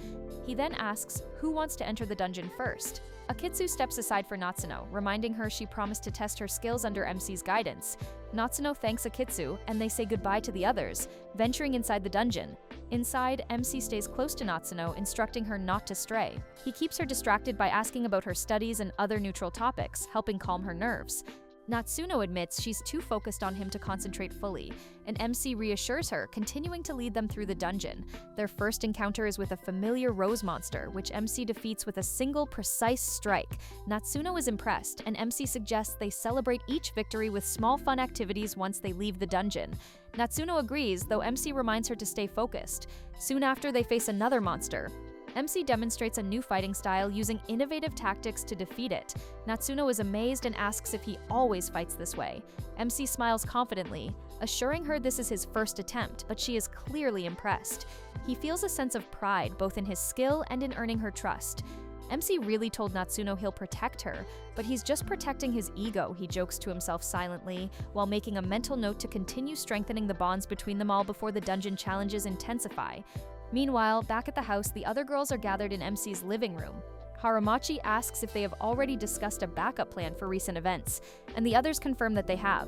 He then asks who wants to enter the dungeon first. Akitsu steps aside for Natsuno, reminding her she promised to test her skills under MC's guidance. Natsuno thanks Akitsu, and they say goodbye to the others, venturing inside the dungeon. Inside, MC stays close to Natsuno, instructing her not to stray. He keeps her distracted by asking about her studies and other neutral topics, helping calm her nerves. Natsuno admits she's too focused on him to concentrate fully, and MC reassures her, continuing to lead them through the dungeon. Their first encounter is with a familiar rose monster, which MC defeats with a single, precise strike. Natsuno is impressed, and MC suggests they celebrate each victory with small fun activities once they leave the dungeon. Natsuno agrees, though MC reminds her to stay focused. Soon after, they face another monster. MC demonstrates a new fighting style using innovative tactics to defeat it. Natsuno is amazed and asks if he always fights this way. MC smiles confidently, assuring her this is his first attempt, but she is clearly impressed. He feels a sense of pride both in his skill and in earning her trust. MC really told Natsuno he'll protect her, but he's just protecting his ego, he jokes to himself silently, while making a mental note to continue strengthening the bonds between them all before the dungeon challenges intensify. Meanwhile, back at the house, the other girls are gathered in MC's living room. Harumachi asks if they have already discussed a backup plan for recent events, and the others confirm that they have.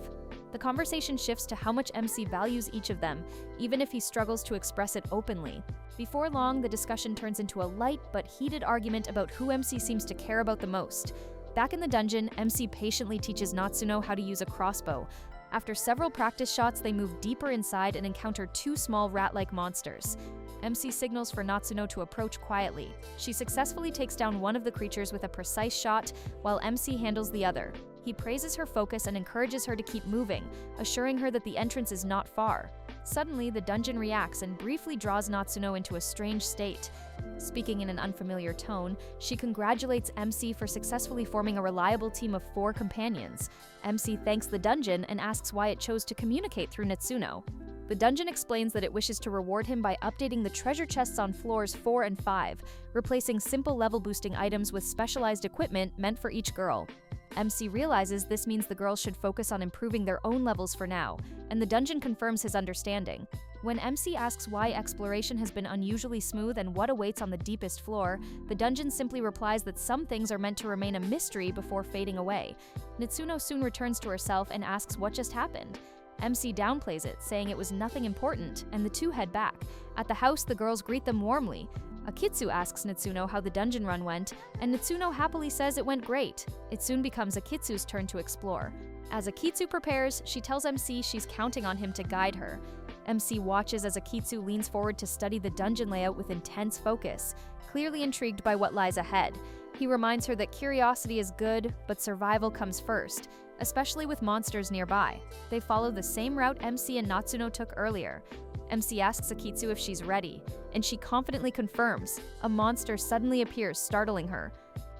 The conversation shifts to how much MC values each of them, even if he struggles to express it openly. Before long, the discussion turns into a light but heated argument about who MC seems to care about the most. Back in the dungeon, MC patiently teaches Natsuno how to use a crossbow. After several practice shots, they move deeper inside and encounter 2 small rat-like monsters. MC signals for Natsuno to approach quietly. She successfully takes down one of the creatures with a precise shot, while MC handles the other. He praises her focus and encourages her to keep moving, assuring her that the entrance is not far. Suddenly, the dungeon reacts and briefly draws Natsuno into a strange state. Speaking in an unfamiliar tone, she congratulates MC for successfully forming a reliable team of 4 companions. MC thanks the dungeon and asks why it chose to communicate through Natsuno. The dungeon explains that it wishes to reward him by updating the treasure chests on floors 4 and 5, replacing simple level-boosting items with specialized equipment meant for each girl. MC realizes this means the girls should focus on improving their own levels for now, and the dungeon confirms his understanding. When MC asks why exploration has been unusually smooth and what awaits on the deepest floor, the dungeon simply replies that some things are meant to remain a mystery before fading away. Natsuno soon returns to herself and asks what just happened. MC downplays it, saying it was nothing important, and the two head back. At the house, the girls greet them warmly. Akitsu asks Natsuno how the dungeon run went, and Natsuno happily says it went great. It soon becomes Akitsu's turn to explore. As Akitsu prepares, she tells MC she's counting on him to guide her. MC watches as Akitsu leans forward to study the dungeon layout with intense focus, clearly intrigued by what lies ahead. He reminds her that curiosity is good, but survival comes first, especially with monsters nearby. They follow the same route MC and Natsuno took earlier. MC asks Akitsu if she's ready, and she confidently confirms. A monster suddenly appears, startling her.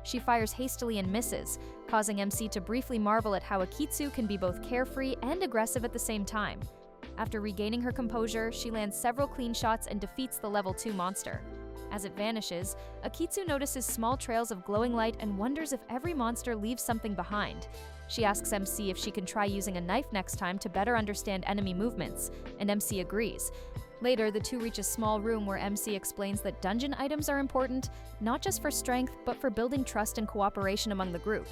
She fires hastily and misses, causing MC to briefly marvel at how Akitsu can be both carefree and aggressive at the same time. After regaining her composure, she lands several clean shots and defeats the level 2 monster. As it vanishes, Akitsu notices small trails of glowing light and wonders if every monster leaves something behind. She asks MC if she can try using a knife next time to better understand enemy movements, and MC agrees. Later, the two reach a small room where MC explains that dungeon items are important, not just for strength, but for building trust and cooperation among the group.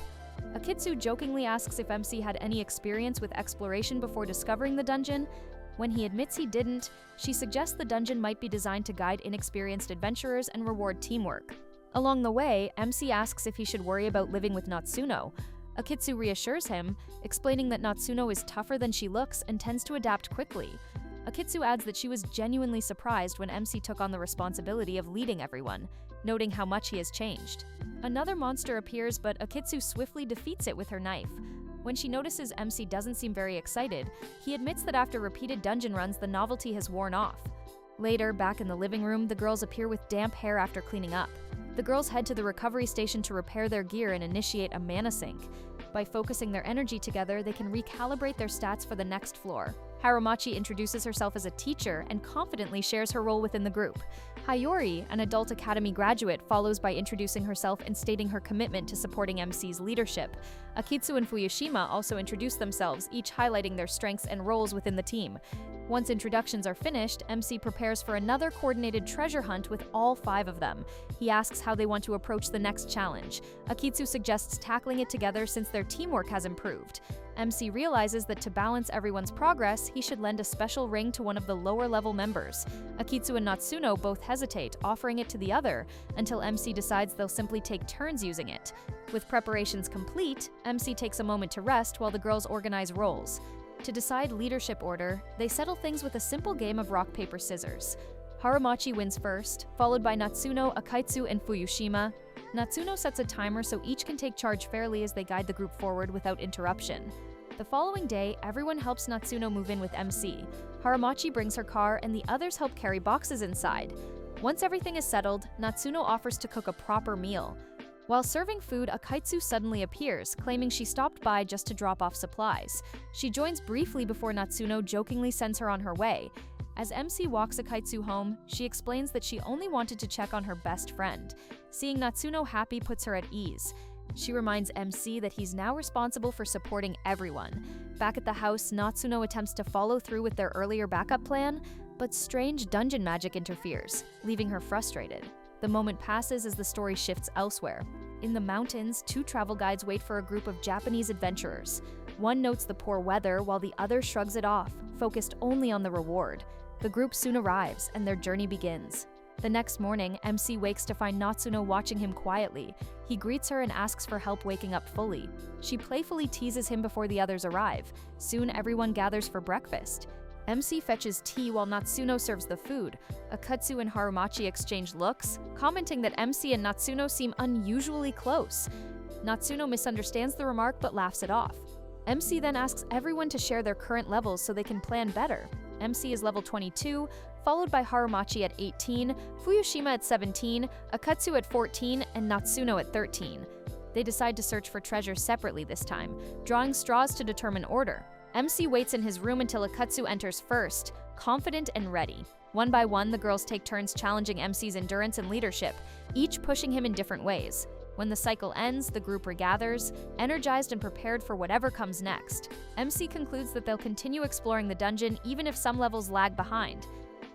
Akitsu jokingly asks if MC had any experience with exploration before discovering the dungeon. When he admits he didn't, she suggests the dungeon might be designed to guide inexperienced adventurers and reward teamwork. Along the way, MC asks if he should worry about living with Natsuno. Akitsu reassures him, explaining that Natsuno is tougher than she looks and tends to adapt quickly. Akitsu adds that she was genuinely surprised when MC took on the responsibility of leading everyone, noting how much he has changed. Another monster appears, but Akitsu swiftly defeats it with her knife. When she notices MC doesn't seem very excited, he admits that after repeated dungeon runs, the novelty has worn off. Later, back in the living room, the girls appear with damp hair after cleaning up. The girls head to the recovery station to repair their gear and initiate a mana sink. By focusing their energy together, they can recalibrate their stats for the next floor. Harumachi introduces herself as a teacher and confidently shares her role within the group. Hayori, an adult academy graduate, follows by introducing herself and stating her commitment to supporting MC's leadership. Akitsu and Fuyushima also introduce themselves, each highlighting their strengths and roles within the team. Once introductions are finished, MC prepares for another coordinated treasure hunt with all 5 of them. He asks how they want to approach the next challenge. Akitsu suggests tackling it together since their teamwork has improved. MC realizes that to balance everyone's progress, he should lend a special ring to one of the lower-level members. Akitsu and Natsuno both hesitate, offering it to the other, until MC decides they'll simply take turns using it. With preparations complete, MC takes a moment to rest while the girls organize roles. To decide leadership order, they settle things with a simple game of rock, paper, scissors. Harumachi wins first, followed by Natsuno, Akitsu, and Fuyushima. Natsuno sets a timer so each can take charge fairly as they guide the group forward without interruption. The following day, everyone helps Natsuno move in with MC. Harumachi brings her car and the others help carry boxes inside. Once everything is settled, Natsuno offers to cook a proper meal. While serving food, Akitsu suddenly appears, claiming she stopped by just to drop off supplies. She joins briefly before Natsuno jokingly sends her on her way. As MC walks Akitsu home, she explains that she only wanted to check on her best friend. Seeing Natsuno happy puts her at ease. She reminds MC that he's now responsible for supporting everyone. Back at the house, Natsuno attempts to follow through with their earlier backup plan, but strange dungeon magic interferes, leaving her frustrated. The moment passes as the story shifts elsewhere. In the mountains, 2 travel guides wait for a group of Japanese adventurers. One notes the poor weather while the other shrugs it off, focused only on the reward. The group soon arrives, and their journey begins. The next morning, MC wakes to find Natsuno watching him quietly. He greets her and asks for help waking up fully. She playfully teases him before the others arrive. Soon, everyone gathers for breakfast. MC fetches tea while Natsuno serves the food. Akitsu and Harumachi exchange looks, commenting that MC and Natsuno seem unusually close. Natsuno misunderstands the remark but laughs it off. MC then asks everyone to share their current levels so they can plan better. MC is level 22, followed by Harumachi at 18, Fuyushima at 17, Akitsu at 14, and Natsuno at 13. They decide to search for treasure separately this time, drawing straws to determine order. MC waits in his room until Akitsu enters first. confident and ready. One by one, the girls take turns challenging MC's endurance and leadership, each pushing him in different ways. When the cycle ends, the group regathers, energized and prepared for whatever comes next. MC concludes that they'll continue exploring the dungeon even if some levels lag behind.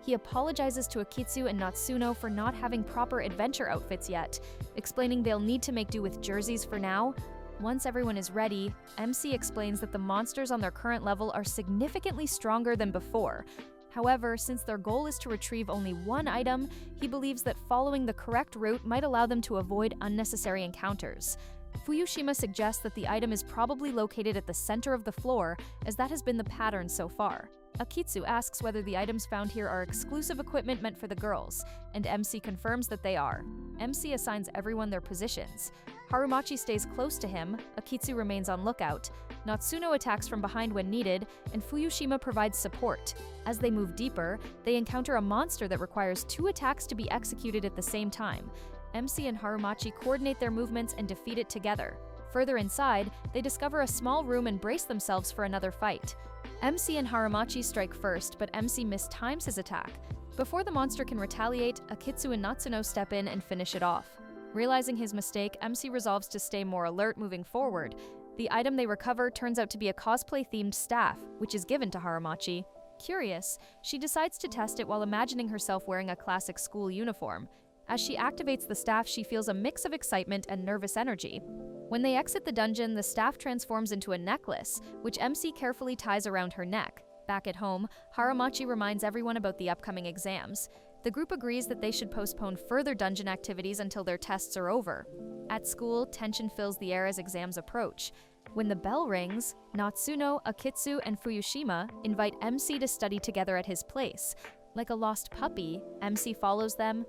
He apologizes to Akitsu and Natsuno for not having proper adventure outfits yet, explaining they'll need to make do with jerseys for now. Once everyone is ready, MC explains that the monsters on their current level are significantly stronger than before. However, since their goal is to retrieve only one item, he believes that following the correct route might allow them to avoid unnecessary encounters. Fuyushima suggests that the item is probably located at the center of the floor, as that has been the pattern so far. Akitsu asks whether the items found here are exclusive equipment meant for the girls, and MC confirms that they are. MC assigns everyone their positions. Harumachi stays close to him, Akitsu remains on lookout, Natsuno attacks from behind when needed, and Fuyushima provides support. As they move deeper, they encounter a monster that requires 2 attacks to be executed at the same time. MC and Harumachi coordinate their movements and defeat it together. Further inside, they discover a small room and brace themselves for another fight. MC and Harumachi strike first, but MC mistimes his attack. Before the monster can retaliate, Akitsu and Natsuno step in and finish it off. Realizing his mistake, MC resolves to stay more alert moving forward. The item they recover turns out to be a cosplay-themed staff, which is given to Harumachi. Curious, she decides to test it while imagining herself wearing a classic school uniform. As she activates the staff, she feels a mix of excitement and nervous energy. When they exit the dungeon, the staff transforms into a necklace, which MC carefully ties around her neck. Back at home, Harumachi reminds everyone about the upcoming exams. The group agrees that they should postpone further dungeon activities until their tests are over. At school, tension fills the air as exams approach. When the bell rings, Natsuno, Akitsu, and Fuyushima invite MC to study together at his place. Like a lost puppy, MC follows them.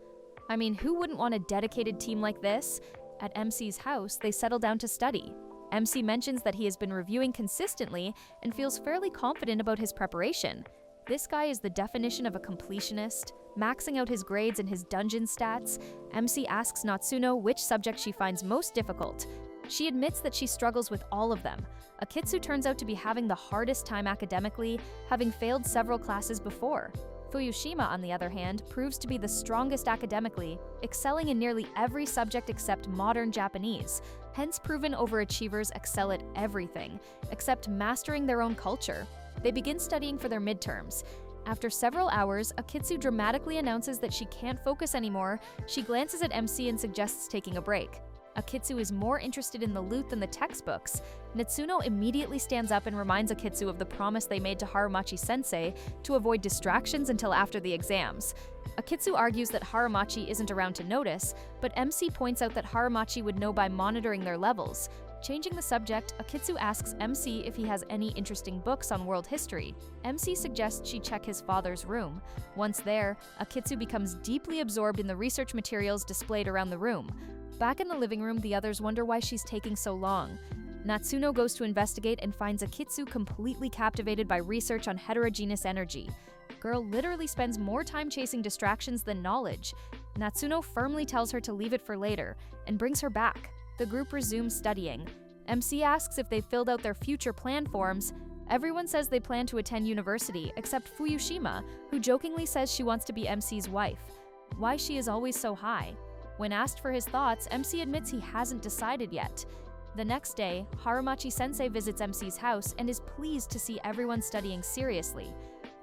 I mean, who wouldn't want a dedicated team like this? At MC's house, they settle down to study. MC mentions that he has been reviewing consistently and feels fairly confident about his preparation. This guy is the definition of a completionist, maxing out his grades and his dungeon stats. MC asks Natsuno which subject she finds most difficult. She admits that she struggles with all of them. Akitsu turns out to be having the hardest time academically, having failed several classes before. Fuyushima, on the other hand, proves to be the strongest academically, excelling in nearly every subject except modern Japanese. Hence, proven overachievers excel at everything, except mastering their own culture. They begin studying for their midterms. After several hours, Akitsu dramatically announces that she can't focus anymore. She glances at MC and suggests taking a break. Akitsu is more interested in the loot than the textbooks. Natsuno immediately stands up and reminds Akitsu of the promise they made to Harumachi-sensei to avoid distractions until after the exams. Akitsu argues that Harumachi isn't around to notice, but MC points out that Harumachi would know by monitoring their levels. Changing the subject, Akitsu asks MC if he has any interesting books on world history. MC suggests she check his father's room. Once there, Akitsu becomes deeply absorbed in the research materials displayed around the room. Back in the living room, the others wonder why she's taking so long. Natsuno goes to investigate and finds Akitsu completely captivated by research on heterogeneous energy. Girl literally spends more time chasing distractions than knowledge. Natsuno firmly tells her to leave it for later and brings her back. The group resumes studying. MC asks if they've filled out their future plan forms. Everyone says they plan to attend university, except Fuyushima, who jokingly says she wants to be MC's wife. Why she is always so high? When asked for his thoughts, MC admits he hasn't decided yet. The next day, Harumachi-sensei visits MC's house and is pleased to see everyone studying seriously.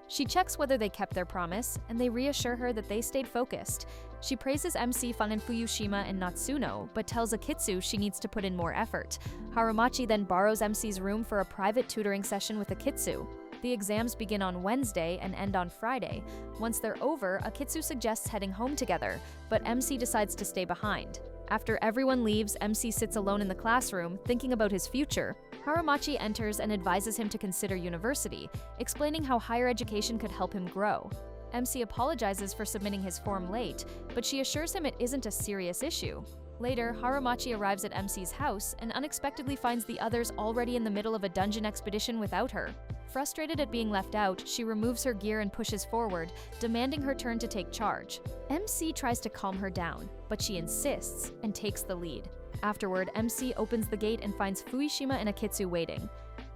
She checks whether they kept their promise, and they reassure her that they stayed focused. She praises MC, Fun, and Fuyushima and Natsuno, but tells Akitsu she needs to put in more effort. Harumachi then borrows MC's room for a private tutoring session with Akitsu. The exams begin on Wednesday and end on Friday. Once they're over, Akitsu suggests heading home together, but MC decides to stay behind. After everyone leaves, MC sits alone in the classroom, thinking about his future. Harumachi enters and advises him to consider university, explaining how higher education could help him grow. MC apologizes for submitting his form late, but she assures him it isn't a serious issue. Later, Harumachi arrives at MC's house and unexpectedly finds the others already in the middle of a dungeon expedition without her. Frustrated at being left out, she removes her gear and pushes forward, demanding her turn to take charge. MC tries to calm her down, but she insists and takes the lead. Afterward, MC opens the gate and finds Fuyushima and Akitsu waiting.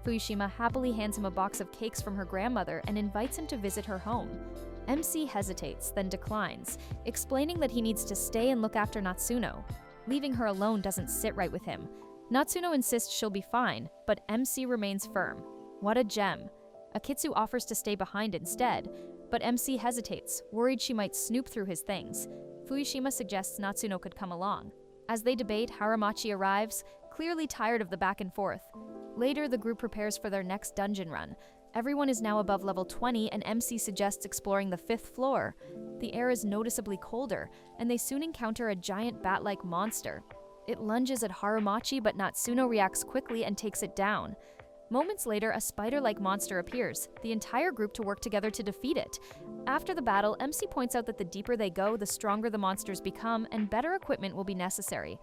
Fuyushima happily hands him a box of cakes from her grandmother and invites him to visit her home. MC hesitates, then declines, explaining that he needs to stay and look after Natsuno. Leaving her alone doesn't sit right with him. Natsuno insists she'll be fine, but MC remains firm. What a gem. Akitsu offers to stay behind instead, but MC hesitates, worried she might snoop through his things. Fuyushima suggests Natsuno could come along. As they debate, Haramachi arrives, clearly tired of the back and forth. Later, the group prepares for their next dungeon run. Everyone is now above level 20, and MC suggests exploring the 5th floor. The air is noticeably colder, and they soon encounter a giant bat-like monster. It lunges at Haramachi, but Natsuno reacts quickly and takes it down. Moments later, a spider-like monster appears, the entire group to work together to defeat it. After the battle, MC points out that the deeper they go, the stronger the monsters become, and better equipment will be necessary.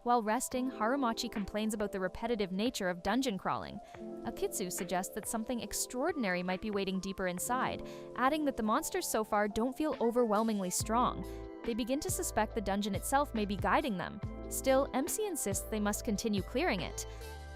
While resting, Haramachi complains about the repetitive nature of dungeon crawling. Akitsu suggests that something extraordinary might be waiting deeper inside, adding that the monsters so far don't feel overwhelmingly strong. They begin to suspect the dungeon itself may be guiding them. Still, MC insists they must continue clearing it.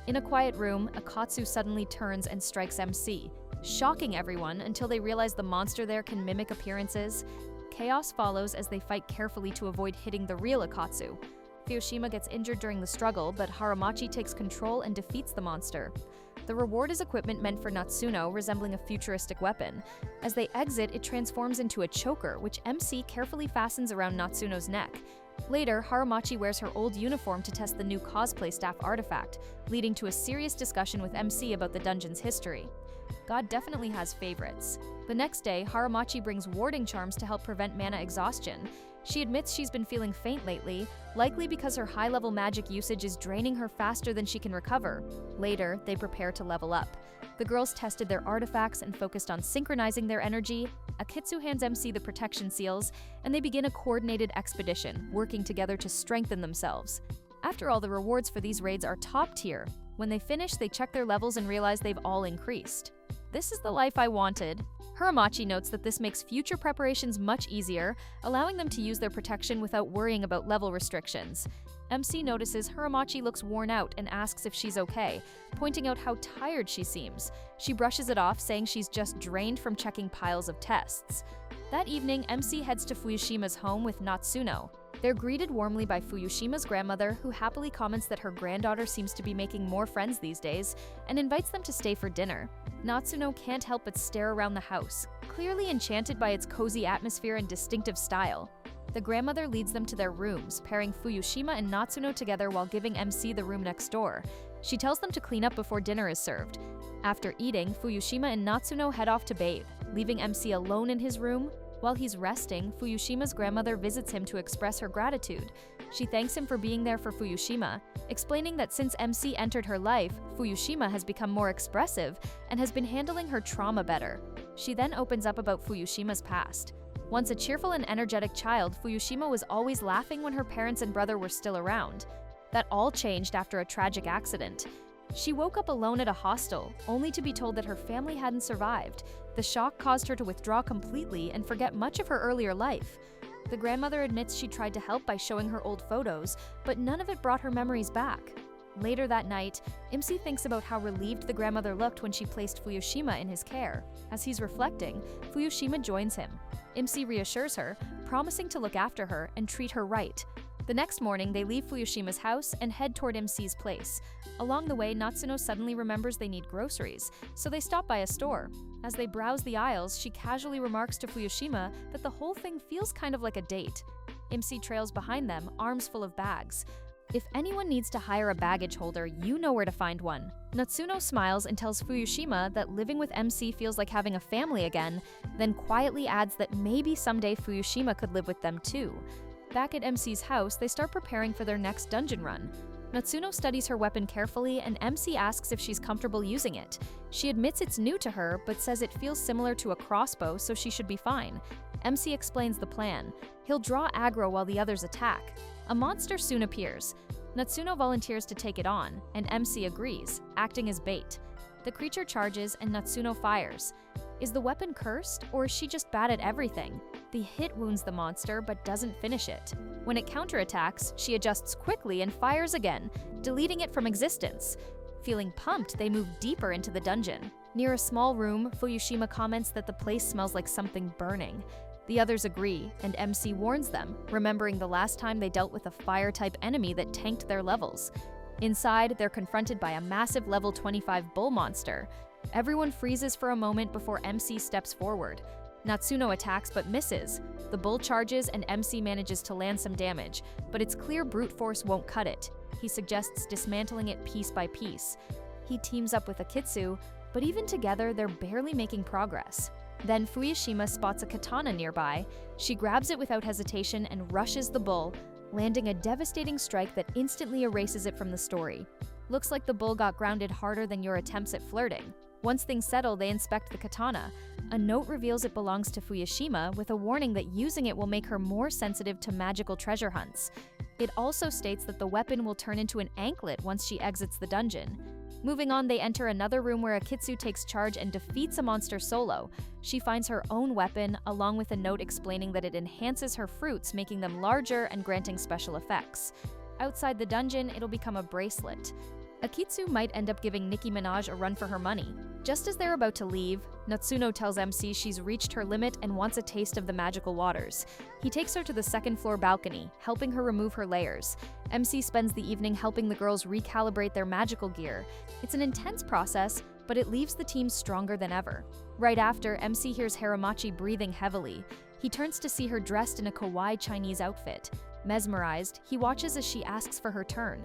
In a quiet room, Akatsu suddenly turns and strikes MC, shocking everyone until they realize the monster there can mimic appearances. Chaos follows as they fight carefully to avoid hitting the real Akatsu. Fuyushima gets injured during the struggle, but Haramachi takes control and defeats the monster. The reward is equipment meant for Natsuno, resembling a futuristic weapon. As they exit, it transforms into a choker, which MC carefully fastens around Natsuno's neck. Later, Haramachi wears her old uniform to test the new cosplay staff artifact, leading to a serious discussion with MC about the dungeon's history. God definitely has favorites. The next day, Haramachi brings warding charms to help prevent mana exhaustion. She admits she's been feeling faint lately, likely because her high-level magic usage is draining her faster than she can recover. Later, they prepare to level up. The girls tested their artifacts and focused on synchronizing their energy. Akitsu hands MC the protection seals, and they begin a coordinated expedition, working together to strengthen themselves. After all, the rewards for these raids are top tier. When they finish, they check their levels and realize they've all increased. This is the life I wanted. Haramachi notes that this makes future preparations much easier, allowing them to use their protection without worrying about level restrictions. MC notices Haramachi looks worn out and asks if she's okay, pointing out how tired she seems. She brushes it off, saying she's just drained from checking piles of tests. That evening, MC heads to Fuyushima's home with Natsuno. They're greeted warmly by Fuyushima's grandmother, who happily comments that her granddaughter seems to be making more friends these days, and invites them to stay for dinner. Natsuno can't help but stare around the house, clearly enchanted by its cozy atmosphere and distinctive style. The grandmother leads them to their rooms, pairing Fuyushima and Natsuno together while giving MC the room next door. She tells them to clean up before dinner is served. After eating, Fuyushima and Natsuno head off to bathe, leaving MC alone in his room. While he's resting, Fuyushima's grandmother visits him to express her gratitude. She thanks him for being there for Fuyushima, explaining that since MC entered her life, Fuyushima has become more expressive and has been handling her trauma better. She then opens up about Fuyushima's past. Once a cheerful and energetic child, Fuyushima was always laughing when her parents and brother were still around. That all changed after a tragic accident. She woke up alone at a hostel, only to be told that her family hadn't survived. The shock caused her to withdraw completely and forget much of her earlier life. The grandmother admits she tried to help by showing her old photos, but none of it brought her memories back. Later that night, MC thinks about how relieved the grandmother looked when she placed Fuyushima in his care. As he's reflecting, Fuyushima joins him. MC reassures her, promising to look after her and treat her right. The next morning, they leave Fuyushima's house and head toward MC's place. Along the way, Natsuno suddenly remembers they need groceries, so they stop by a store. As they browse the aisles, she casually remarks to Fuyushima that the whole thing feels kind of like a date. MC trails behind them, arms full of bags. If anyone needs to hire a baggage holder, you know where to find one. Natsuno smiles and tells Fuyushima that living with MC feels like having a family again, then quietly adds that maybe someday Fuyushima could live with them too. Back at MC's house, they start preparing for their next dungeon run. Natsuno studies her weapon carefully, and MC asks if she's comfortable using it. She admits it's new to her, but says it feels similar to a crossbow, so she should be fine. MC explains the plan. He'll draw aggro while the others attack. A monster soon appears. Natsuno volunteers to take it on, and MC agrees, acting as bait. The creature charges, and Natsuno fires. Is the weapon cursed, or is she just bad at everything? The hit wounds the monster, but doesn't finish it. When it counterattacks, she adjusts quickly and fires again, deleting it from existence. Feeling pumped, they move deeper into the dungeon. Near a small room, Fuyushima comments that the place smells like something burning. The others agree, and MC warns them, remembering the last time they dealt with a fire-type enemy that tanked their levels. Inside, they're confronted by a massive level 25 bull monster. Everyone freezes for a moment before MC steps forward. Natsuno attacks but misses. The bull charges and MC manages to land some damage, but it's clear brute force won't cut it. He suggests dismantling it piece by piece. He teams up with Akitsu, but even together, they're barely making progress. Then Fuyushima spots a katana nearby. She grabs it without hesitation and rushes the bull, landing a devastating strike that instantly erases it from the story. Looks like the bull got grounded harder than your attempts at flirting. Once things settle, they inspect the katana. A note reveals it belongs to Fuyushima, with a warning that using it will make her more sensitive to magical treasure hunts. It also states that the weapon will turn into an anklet once she exits the dungeon. Moving on, they enter another room where Akitsu takes charge and defeats a monster solo. She finds her own weapon, along with a note explaining that it enhances her fruits, making them larger and granting special effects. Outside the dungeon, it'll become a bracelet. Akitsu might end up giving Nicki Minaj a run for her money. Just as they're about to leave, Natsuno tells MC she's reached her limit and wants a taste of the magical waters. He takes her to the second-floor balcony, helping her remove her layers. MC spends the evening helping the girls recalibrate their magical gear. It's an intense process, but it leaves the team stronger than ever. Right after, MC hears Haramachi breathing heavily. He turns to see her dressed in a kawaii Chinese outfit. Mesmerized, he watches as she asks for her turn.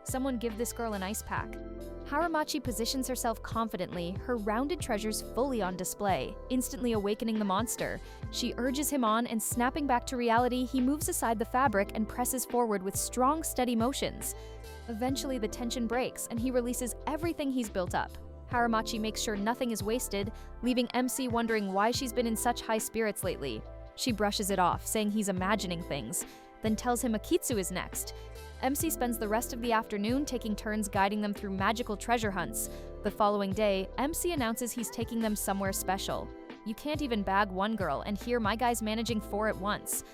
Someone give this girl an ice pack. Haramachi positions herself confidently, her rounded treasures fully on display, instantly awakening the monster. She urges him on, and snapping back to reality, he moves aside the fabric and presses forward with strong, steady motions. Eventually, the tension breaks, and he releases everything he's built up. Haramachi makes sure nothing is wasted, leaving MC wondering why she's been in such high spirits lately. She brushes it off, saying he's imagining things, then tells him Akitsu is next. MC spends the rest of the afternoon taking turns guiding them through magical treasure hunts. The following day, MC announces he's taking them somewhere special. You can't even bag one girl, and here my guy's managing 4 at once.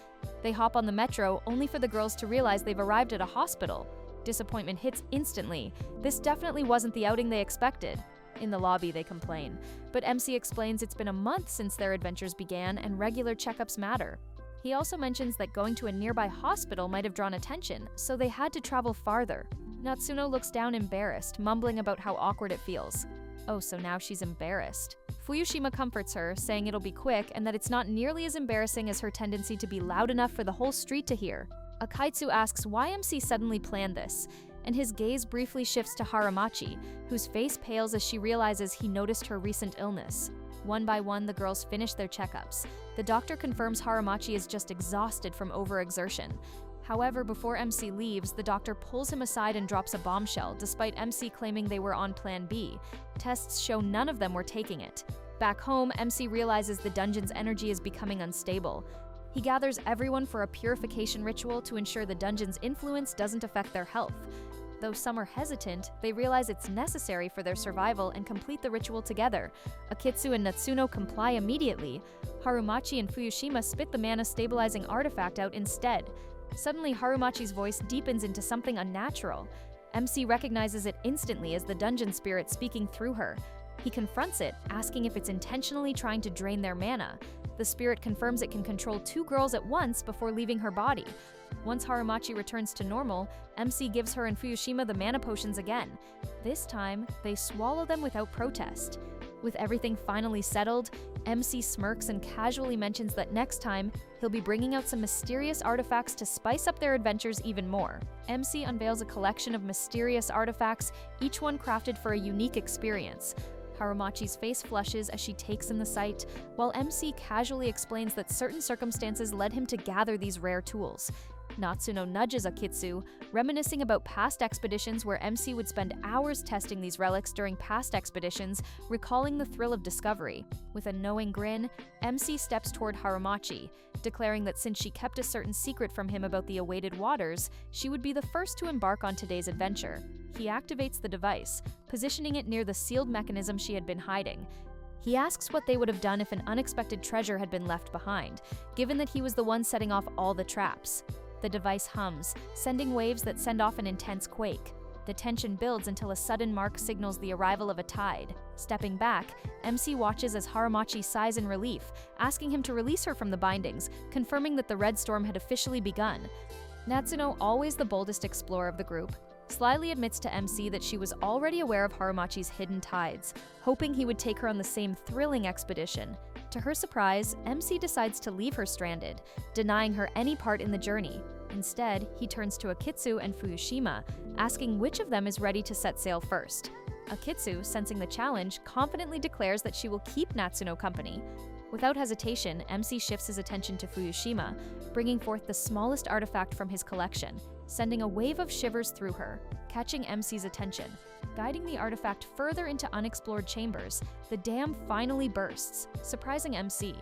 They hop on the metro, only for the girls to realize they've arrived at a hospital. Disappointment hits instantly. This definitely wasn't the outing they expected. In the lobby, they complain, but MC explains it's been a month since their adventures began and regular checkups matter. He also mentions that going to a nearby hospital might have drawn attention, so they had to travel farther. Natsuno looks down embarrassed, mumbling about how awkward it feels. Oh, so now she's embarrassed. Fuyushima comforts her, saying it'll be quick and that it's not nearly as embarrassing as her tendency to be loud enough for the whole street to hear. Akaitsu asks why MC suddenly planned this, and his gaze briefly shifts to Haramachi, whose face pales as she realizes he noticed her recent illness. One by one, the girls finish their checkups. The doctor confirms Haramachi is just exhausted from overexertion. However, before MC leaves, the doctor pulls him aside and drops a bombshell, despite MC claiming they were on Plan B. Tests show none of them were taking it. Back home, MC realizes the dungeon's energy is becoming unstable. He gathers everyone for a purification ritual to ensure the dungeon's influence doesn't affect their health. Though some are hesitant, they realize it's necessary for their survival and complete the ritual together. Akitsu and Natsuno comply immediately. Haramachi and Fuyushima spit the mana-stabilizing artifact out instead. Suddenly, Harumachi's voice deepens into something unnatural. MC recognizes it instantly as the dungeon spirit speaking through her. He confronts it, asking if it's intentionally trying to drain their mana. The spirit confirms it can control 2 girls at once before leaving her body. Once Haramachi returns to normal, MC gives her and Fuyushima the mana potions again. This time, they swallow them without protest. With everything finally settled, MC smirks and casually mentions that next time, he'll be bringing out some mysterious artifacts to spice up their adventures even more. MC unveils a collection of mysterious artifacts, each one crafted for a unique experience. Haramachi's face flushes as she takes in the sight, while MC casually explains that certain circumstances led him to gather these rare tools. Natsuno nudges Akitsu, reminiscing about past expeditions where MC would spend hours testing these relics during past expeditions, recalling the thrill of discovery. With a knowing grin, MC steps toward Haramachi, declaring that since she kept a certain secret from him about the awaited waters, she would be the first to embark on today's adventure. He activates the device, positioning it near the sealed mechanism she had been hiding. He asks what they would have done if an unexpected treasure had been left behind, given that he was the one setting off all the traps. The device hums, sending waves that send off an intense quake. The tension builds until a sudden mark signals the arrival of a tide. Stepping back, MC watches as Harumachi sighs in relief, asking him to release her from the bindings, confirming that the red storm had officially begun. Natsuno, always the boldest explorer of the group, slyly admits to MC that she was already aware of Harumachi's hidden tides, hoping he would take her on the same thrilling expedition. To her surprise, MC decides to leave her stranded, denying her any part in the journey. Instead, he turns to Akitsu and Fukushima, asking which of them is ready to set sail first. Akitsu, sensing the challenge, confidently declares that she will keep Natsuno company. Without hesitation, MC shifts his attention to Fukushima, bringing forth the smallest artifact from his collection, sending a wave of shivers through her, catching MC's attention. Guiding the artifact further into unexplored chambers, the dam finally bursts, surprising MC.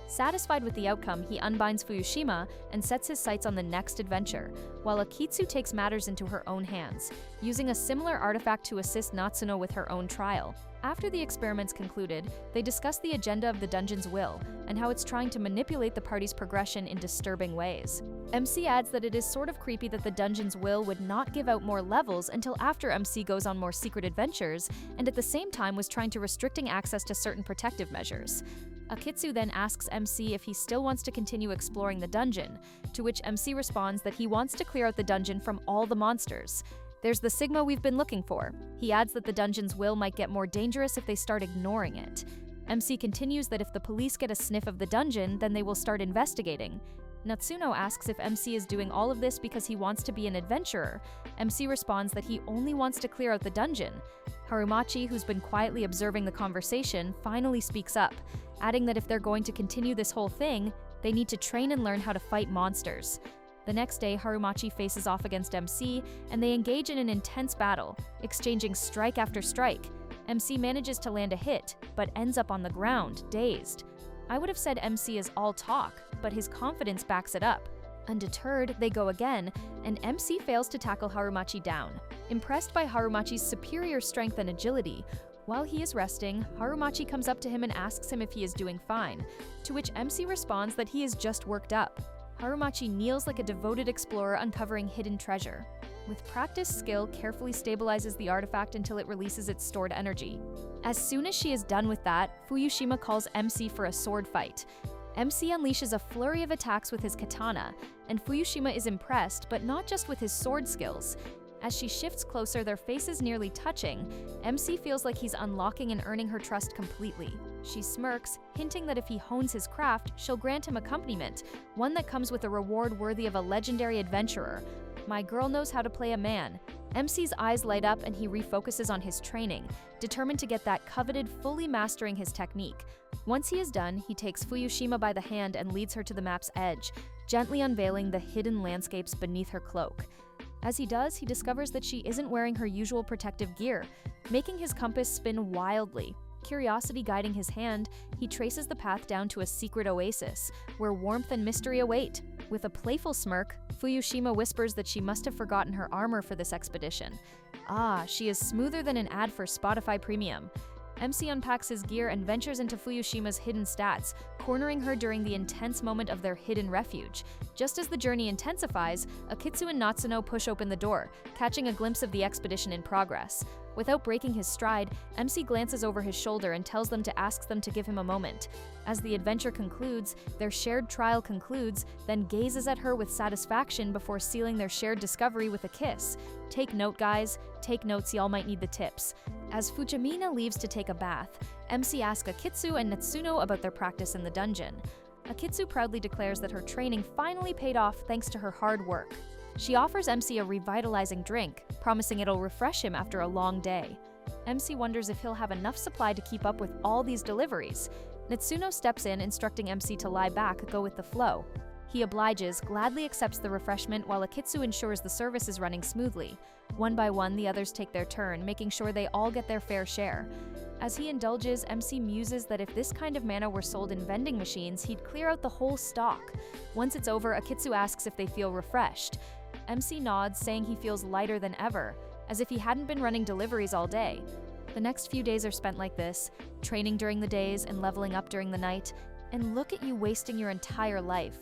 Satisfied with the outcome, he unbinds Fukushima and sets his sights on the next adventure, while Akitsu takes matters into her own hands, using a similar artifact to assist Natsuno with her own trial. After the experiments concluded, they discuss the agenda of the dungeon's will and how it's trying to manipulate the party's progression in disturbing ways. MC adds that it is sort of creepy that the dungeon's will would not give out more levels until after MC goes on more secret adventures, and at the same time was trying to restricting access to certain protective measures. Akitsu then asks MC if he still wants to continue exploring the dungeon, to which MC responds that he wants to clear out the dungeon from all the monsters. There's the Sigma we've been looking for. He adds that the dungeon's will might get more dangerous if they start ignoring it. MC continues that if the police get a sniff of the dungeon, then they will start investigating. Natsuno asks if MC is doing all of this because he wants to be an adventurer. MC responds that he only wants to clear out the dungeon. Harumachi, who's been quietly observing the conversation, finally speaks up, adding that if they're going to continue this whole thing, they need to train and learn how to fight monsters. The next day, Harumachi faces off against MC, and they engage in an intense battle, exchanging strike after strike. MC manages to land a hit, but ends up on the ground, dazed. I would have said MC is all talk, but his confidence backs it up. Undeterred, they go again, and MC fails to tackle Harumachi down. Impressed by Harumachi's superior strength and agility, while he is resting, Harumachi comes up to him and asks him if he is doing fine, to which MC responds that he is just worked up. Harumachi kneels like a devoted explorer uncovering hidden treasure. With practiced skill, carefully stabilizes the artifact until it releases its stored energy. As soon as she is done with that, Fukushima calls MC for a sword fight. MC unleashes a flurry of attacks with his katana, and Fukushima is impressed, but not just with his sword skills. As she shifts closer, their faces nearly touching, MC feels like he's unlocking and earning her trust completely. She smirks, hinting that if he hones his craft, she'll grant him accompaniment, one that comes with a reward worthy of a legendary adventurer. My girl knows how to play a man. MC's eyes light up and he refocuses on his training, determined to get that coveted fully mastering his technique. Once he is done, he takes Fukushima by the hand and leads her to the map's edge, gently unveiling the hidden landscapes beneath her cloak. As he does, he discovers that she isn't wearing her usual protective gear, making his compass spin wildly. Curiosity guiding his hand, he traces the path down to a secret oasis, where warmth and mystery await. With a playful smirk, Fukushima whispers that she must have forgotten her armor for this expedition. Ah, she is smoother than an ad for Spotify Premium. MC unpacks his gear and ventures into Fukushima's hidden stats, cornering her during the intense moment of their hidden refuge. Just as the journey intensifies, Akitsu and Natsuno push open the door, catching a glimpse of the expedition in progress. Without breaking his stride, MC glances over his shoulder and tells them to ask them to give him a moment. As the adventure concludes, their shared trial concludes, then gazes at her with satisfaction before sealing their shared discovery with a kiss. Take note, guys. Take notes, y'all might need the tips. As Fujimina leaves to take a bath, MC asks Akitsu and Natsuno about their practice in the dungeon. Akitsu proudly declares that her training finally paid off thanks to her hard work. She offers MC a revitalizing drink, promising it'll refresh him after a long day. MC wonders if he'll have enough supply to keep up with all these deliveries. Natsuno steps in, instructing MC to lie back, go with the flow. He obliges, gladly accepts the refreshment, while Akitsu ensures the service is running smoothly. One by one, the others take their turn, making sure they all get their fair share. As he indulges, MC muses that if this kind of mana were sold in vending machines, he'd clear out the whole stock. Once it's over, Akitsu asks if they feel refreshed. MC nods, saying he feels lighter than ever, as if he hadn't been running deliveries all day. The next few days are spent like this, training during the days and leveling up during the night, and look at you wasting your entire life.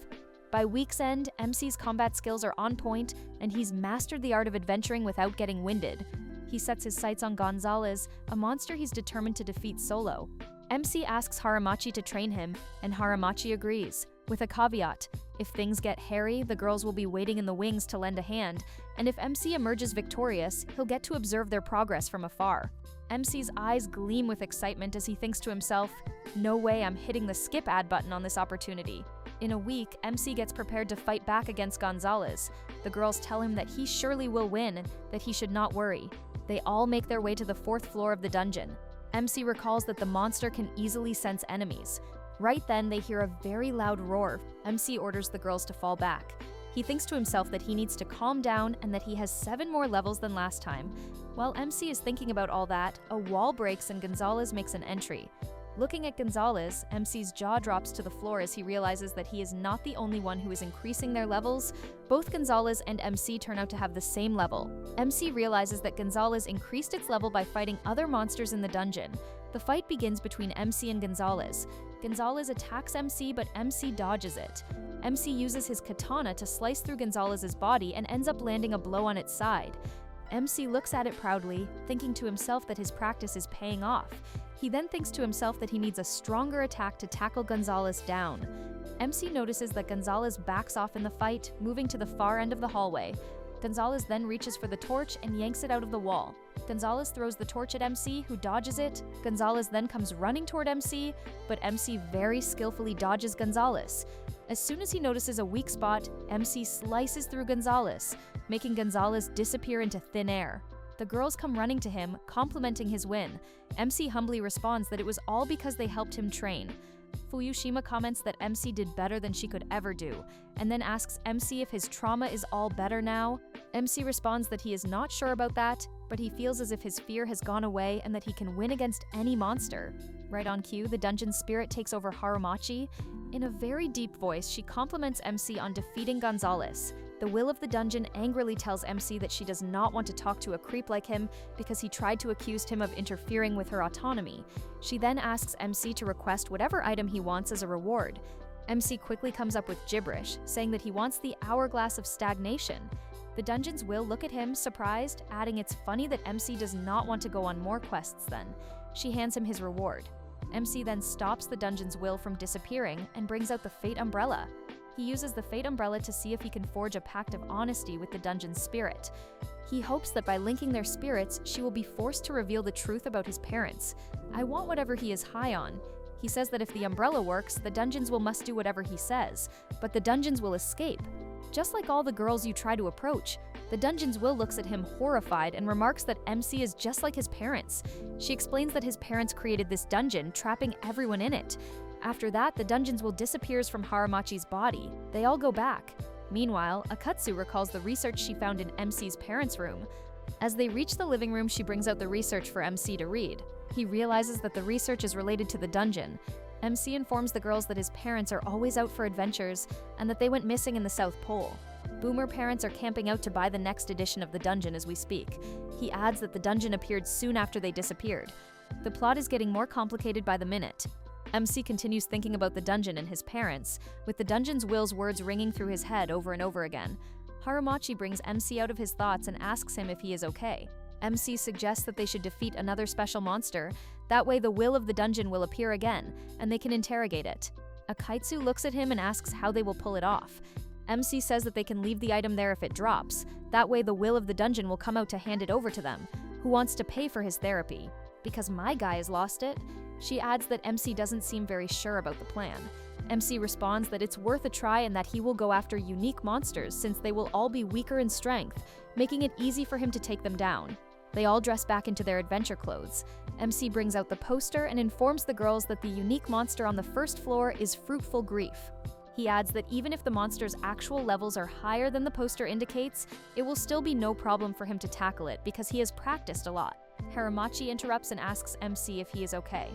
By week's end, MC's combat skills are on point, and he's mastered the art of adventuring without getting winded. He sets his sights on Gonzalez, a monster he's determined to defeat solo. MC asks Haramachi to train him, and Haramachi agrees, with a caveat: if things get hairy, the girls will be waiting in the wings to lend a hand, and if MC emerges victorious, he'll get to observe their progress from afar. MC's eyes gleam with excitement as he thinks to himself, "No way I'm hitting the skip ad button on this opportunity." In a week, MC gets prepared to fight back against Gonzalez. The girls tell him that he surely will win and that he should not worry. They all make their way to the 4th floor of the dungeon. MC recalls that the monster can easily sense enemies. Right then, they hear a very loud roar. MC orders the girls to fall back. He thinks to himself that he needs to calm down and that he has 7 more levels than last time. While MC is thinking about all that, a wall breaks and Gonzalez makes an entry. Looking at Gonzalez, MC's jaw drops to the floor as he realizes that he is not the only one who is increasing their levels. Both Gonzalez and MC turn out to have the same level. MC realizes that Gonzalez increased its level by fighting other monsters in the dungeon. The fight begins between MC and Gonzalez. Gonzalez attacks MC, but MC dodges it. MC uses his katana to slice through Gonzalez's body and ends up landing a blow on its side. MC looks at it proudly, thinking to himself that his practice is paying off. He then thinks to himself that he needs a stronger attack to tackle Gonzalez down. MC notices that Gonzalez backs off in the fight, moving to the far end of the hallway. Gonzalez then reaches for the torch and yanks it out of the wall. Gonzalez throws the torch at MC, who dodges it. Gonzalez then comes running toward MC, but MC very skillfully dodges Gonzalez. As soon as he notices a weak spot, MC slices through Gonzalez, making Gonzalez disappear into thin air. The girls come running to him, complimenting his win. MC humbly responds that it was all because they helped him train. Fuyushima comments that MC did better than she could ever do, and then asks MC if his trauma is all better now. MC responds that he is not sure about that, but he feels as if his fear has gone away and that he can win against any monster. Right on cue, the dungeon spirit takes over Haramachi. In a very deep voice, she compliments MC on defeating Gonzalez. The will of the dungeon angrily tells MC that she does not want to talk to a creep like him because he tried to accuse him of interfering with her autonomy. She then asks MC to request whatever item he wants as a reward. MC quickly comes up with gibberish, saying that he wants the hourglass of stagnation. The dungeon's will look at him, surprised, adding it's funny that MC does not want to go on more quests then. She hands him his reward. MC then stops the dungeon's will from disappearing and brings out the Fate Umbrella. He uses the Fate Umbrella to see if he can forge a pact of honesty with the dungeon's spirit. He hopes that by linking their spirits, she will be forced to reveal the truth about his parents. I want whatever he is high on. He says that if the umbrella works, the dungeons will must do whatever he says, but the dungeons will escape. Just like all the girls you try to approach, the dungeon's will looks at him horrified and remarks that MC is just like his parents. She explains that his parents created this dungeon, trapping everyone in it. After that, the dungeon's will disappears from Haramachi's body. They all go back. Meanwhile, Akatsu recalls the research she found in MC's parents' room. As they reach the living room, she brings out the research for MC to read. He realizes that the research is related to the dungeon. MC informs the girls that his parents are always out for adventures and that they went missing in the South Pole. Boomer parents are camping out to buy the next edition of the dungeon as we speak. He adds that the dungeon appeared soon after they disappeared. The plot is getting more complicated by the minute. MC continues thinking about the dungeon and his parents, with the dungeon's will's words ringing through his head over and over again. Haramachi brings MC out of his thoughts and asks him if he is okay. MC suggests that they should defeat another special monster. That way the will of the dungeon will appear again, and they can interrogate it. Akaitsu looks at him and asks how they will pull it off. MC says that they can leave the item there if it drops. That way the will of the dungeon will come out to hand it over to them. Who wants to pay for his therapy? Because my guy has lost it. She adds that MC doesn't seem very sure about the plan. MC responds that it's worth a try and that he will go after unique monsters since they will all be weaker in strength, making it easy for him to take them down. They all dress back into their adventure clothes. MC brings out the poster and informs the girls that the unique monster on the first floor is Fruitful Grief. He adds that even if the monster's actual levels are higher than the poster indicates, it will still be no problem for him to tackle it because he has practiced a lot. Haramachi interrupts and asks MC if he is okay.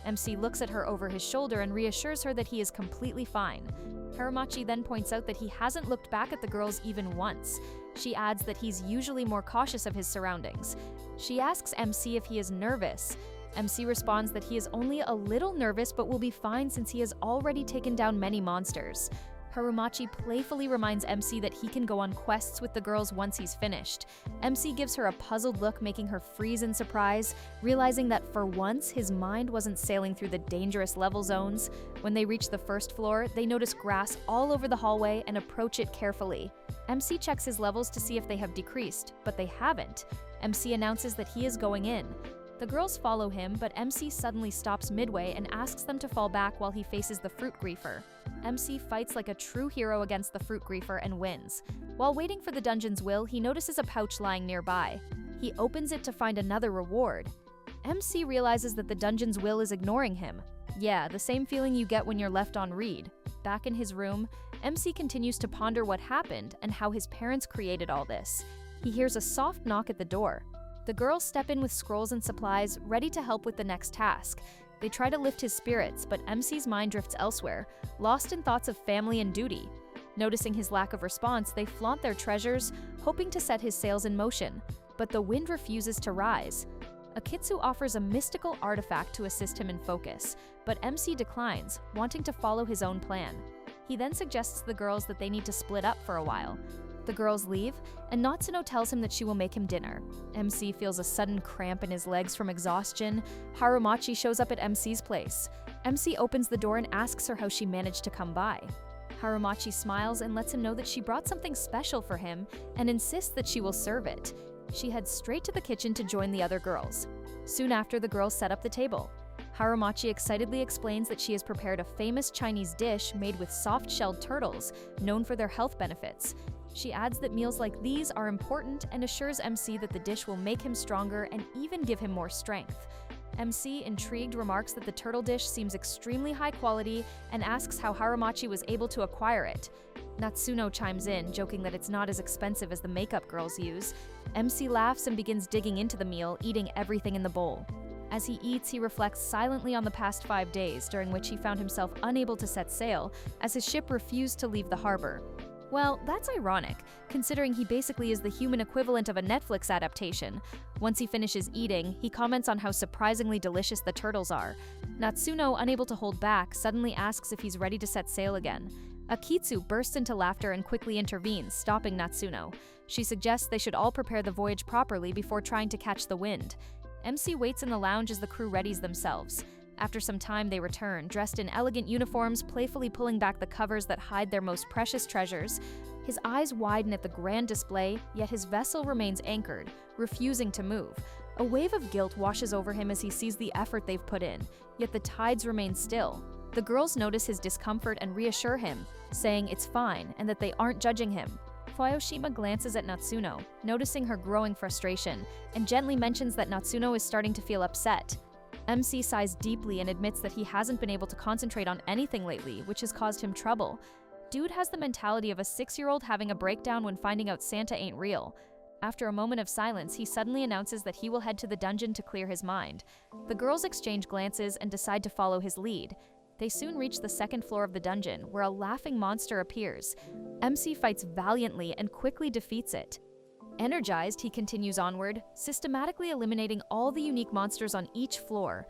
MC looks at her over his shoulder and reassures her that he is completely fine. Haramachi then points out that he hasn't looked back at the girls even once. She adds that he's usually more cautious of his surroundings. She asks MC if he is nervous. MC responds that he is only a little nervous but will be fine since he has already taken down many monsters. Harumachi playfully reminds MC that he can go on quests with the girls once he's finished. MC gives her a puzzled look, making her freeze in surprise, realizing that for once his mind wasn't sailing through the dangerous level zones. When they reach the first floor, they notice grass all over the hallway and approach it carefully. MC checks his levels to see if they have decreased, but they haven't. MC announces that he is going in. The girls follow him, but MC suddenly stops midway and asks them to fall back while he faces the fruit griefer. MC fights like a true hero against the fruit griefer and wins. While waiting for the dungeon's will, he notices a pouch lying nearby. He opens it to find another reward. MC realizes that the dungeon's will is ignoring him. Yeah, the same feeling you get when you're left on read. Back in his room, MC continues to ponder what happened and how his parents created all this. He hears a soft knock at the door. The girls step in with scrolls and supplies, ready to help with the next task. They try to lift his spirits, but MC's mind drifts elsewhere, lost in thoughts of family and duty. Noticing his lack of response, they flaunt their treasures, hoping to set his sails in motion. But the wind refuses to rise. Akitsu offers a mystical artifact to assist him in focus, but MC declines, wanting to follow his own plan. He then suggests to the girls that they need to split up for a while. The girls leave, and Natsuno tells him that she will make him dinner. MC feels a sudden cramp in his legs from exhaustion. Harumachi shows up at MC's place. MC opens the door and asks her how she managed to come by. Harumachi smiles and lets him know that she brought something special for him and insists that she will serve it. She heads straight to the kitchen to join the other girls. Soon after, the girls set up the table. Harumachi excitedly explains that she has prepared a famous Chinese dish made with soft-shelled turtles, known for their health benefits. She adds that meals like these are important and assures MC that the dish will make him stronger and even give him more strength. MC, intrigued, remarks that the turtle dish seems extremely high quality and asks how Harumachi was able to acquire it. Natsuno chimes in, joking that it's not as expensive as the makeup girls use. MC laughs and begins digging into the meal, eating everything in the bowl. As he eats, he reflects silently on the past 5 days, during which he found himself unable to set sail, as his ship refused to leave the harbor. Well, that's ironic, considering he basically is the human equivalent of a Netflix adaptation. Once he finishes eating, he comments on how surprisingly delicious the turtles are. Natsuno, unable to hold back, suddenly asks if he's ready to set sail again. Akitsu bursts into laughter and quickly intervenes, stopping Natsuno. She suggests they should all prepare the voyage properly before trying to catch the wind. MC waits in the lounge as the crew readies themselves. After some time, they return, dressed in elegant uniforms, playfully pulling back the covers that hide their most precious treasures. His eyes widen at the grand display, yet his vessel remains anchored, refusing to move. A wave of guilt washes over him as he sees the effort they've put in, yet the tides remain still. The girls notice his discomfort and reassure him, saying it's fine and that they aren't judging him. Fuyoshima glances at Natsuno, noticing her growing frustration, and gently mentions that Natsuno is starting to feel upset. MC sighs deeply and admits that he hasn't been able to concentrate on anything lately, which has caused him trouble. Dude has the mentality of a 6-year-old having a breakdown when finding out Santa ain't real. After a moment of silence, he suddenly announces that he will head to the dungeon to clear his mind. The girls exchange glances and decide to follow his lead. They soon reach the second floor of the dungeon, where a laughing monster appears. MC fights valiantly and quickly defeats it. Energized, he continues onward, systematically eliminating all the unique monsters on each floor.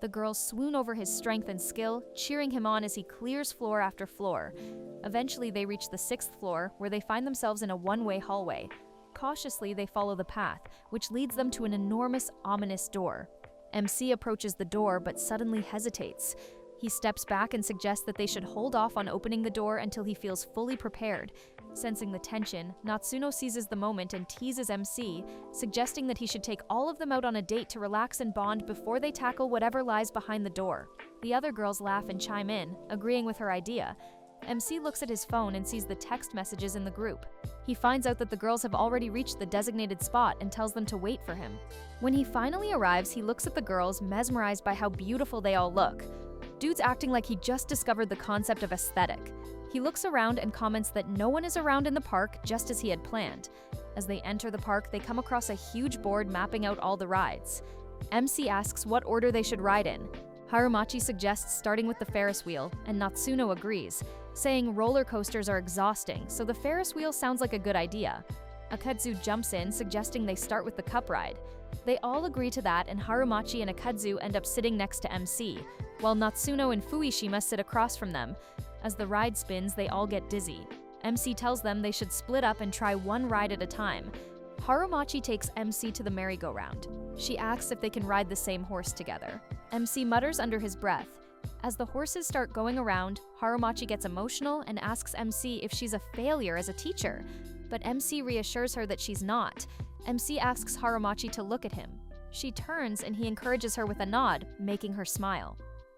The girls swoon over his strength and skill, cheering him on as he clears floor after floor. Eventually, they reach the 6th floor, where they find themselves in a one-way hallway. Cautiously, they follow the path, which leads them to an enormous, ominous door. MC approaches the door, but suddenly hesitates. He steps back and suggests that they should hold off on opening the door until he feels fully prepared. Sensing the tension, Natsuno seizes the moment and teases MC, suggesting that he should take all of them out on a date to relax and bond before they tackle whatever lies behind the door. The other girls laugh and chime in, agreeing with her idea. MC looks at his phone and sees the text messages in the group. He finds out that the girls have already reached the designated spot and tells them to wait for him. When he finally arrives, he looks at the girls, mesmerized by how beautiful they all look. Dude's acting like he just discovered the concept of aesthetic. He looks around and comments that no one is around in the park, just as he had planned. As they enter the park, they come across a huge board mapping out all the rides. MC asks what order they should ride in. Harumachi suggests starting with the Ferris wheel, and Natsuno agrees, saying roller coasters are exhausting, so the Ferris wheel sounds like a good idea. Akatsu jumps in, suggesting they start with the cup ride. They all agree to that, and Harumachi and Akatsu end up sitting next to MC, while Natsuno and Fuishima sit across from them. As the ride spins, they all get dizzy. MC tells them they should split up and try one ride at a time. Harumachi takes MC to the merry-go-round. She asks if they can ride the same horse together. MC mutters under his breath. As the horses start going around, Harumachi gets emotional and asks MC if she's a failure as a teacher. But MC reassures her that she's not. MC asks Harumachi to look at him. She turns and he encourages her with a nod, making her smile.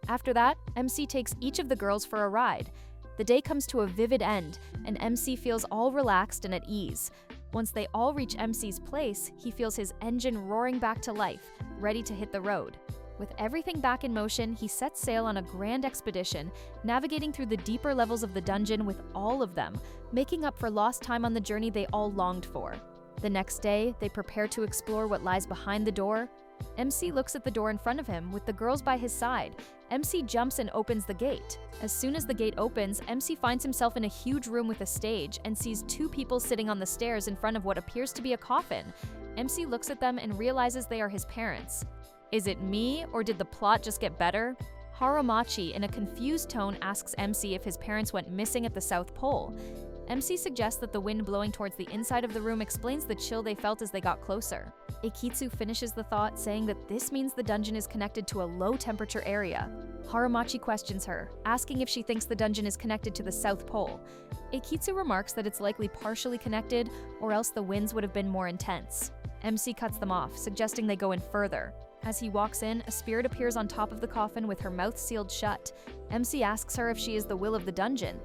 After that, MC takes each of the girls for a ride. The day comes to a vivid end, and MC feels all relaxed and at ease. Once they all reach MC's place, he feels his engine roaring back to life, ready to hit the road. With everything back in motion, he sets sail on a grand expedition, navigating through the deeper levels of the dungeon with all of them, making up for lost time on the journey they all longed for. The next day, they prepare to explore what lies behind the door. MC looks at the door in front of him, with the girls by his side. MC jumps and opens the gate. As soon as the gate opens, MC finds himself in a huge room with a stage and sees two people sitting on the stairs in front of what appears to be a coffin. MC looks at them and realizes they are his parents. Is it me, or did the plot just get better? Harumachi, in a confused tone, asks MC if his parents went missing at the South Pole. MC suggests that the wind blowing towards the inside of the room explains the chill they felt as they got closer. Ikitsu finishes the thought, saying that this means the dungeon is connected to a low-temperature area. Harumachi questions her, asking if she thinks the dungeon is connected to the South Pole. Ikitsu remarks that it's likely partially connected, or else the winds would have been more intense. MC cuts them off, suggesting they go in further. As he walks in, a spirit appears on top of the coffin with her mouth sealed shut. MC asks her if she is the will of the dungeon.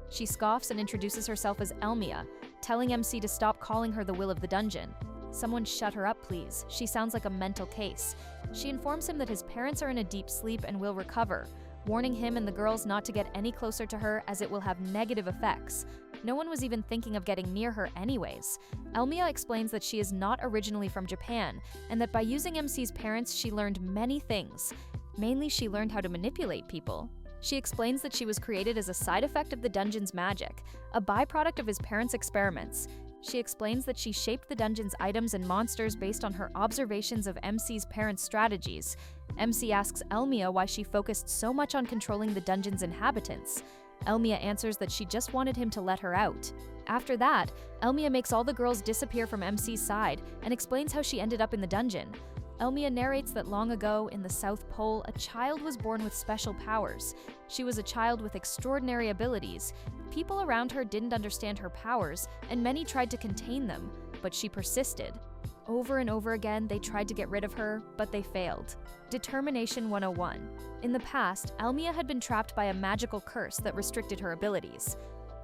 She scoffs and introduces herself as Elmia, telling MC to stop calling her the will of the dungeon. Someone shut her up, please. She sounds like a mental case. She informs him that his parents are in a deep sleep and will recover, warning him and the girls not to get any closer to her as it will have negative effects. No one was even thinking of getting near her anyways. Elmia explains that she is not originally from Japan, and that by using MC's parents she learned many things. Mainly she learned how to manipulate people. She explains that she was created as a side effect of the dungeon's magic, a byproduct of his parents' experiments. She explains that she shaped the dungeon's items and monsters based on her observations of MC's parents' strategies. MC asks Elmia why she focused so much on controlling the dungeon's inhabitants. Elmia answers that she just wanted him to let her out. After that, Elmia makes all the girls disappear from MC's side and explains how she ended up in the dungeon. Elmia narrates that long ago, in the South Pole, a child was born with special powers. She was a child with extraordinary abilities. People around her didn't understand her powers, and many tried to contain them, but she persisted. Over and over again, they tried to get rid of her, but they failed. Determination 101. In the past, Elmia had been trapped by a magical curse that restricted her abilities.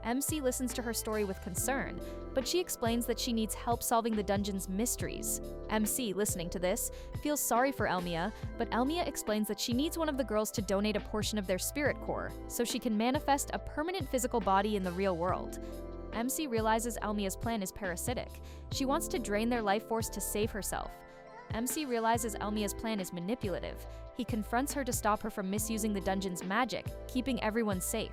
MC listens to her story with concern, but she explains that she needs help solving the dungeon's mysteries. MC, listening to this, feels sorry for Elmia, but Elmia explains that she needs one of the girls to donate a portion of their spirit core, so she can manifest a permanent physical body in the real world. MC realizes Elmia's plan is parasitic. She wants to drain their life force to save herself. MC realizes Elmia's plan is manipulative. He confronts her to stop her from misusing the dungeon's magic, keeping everyone safe.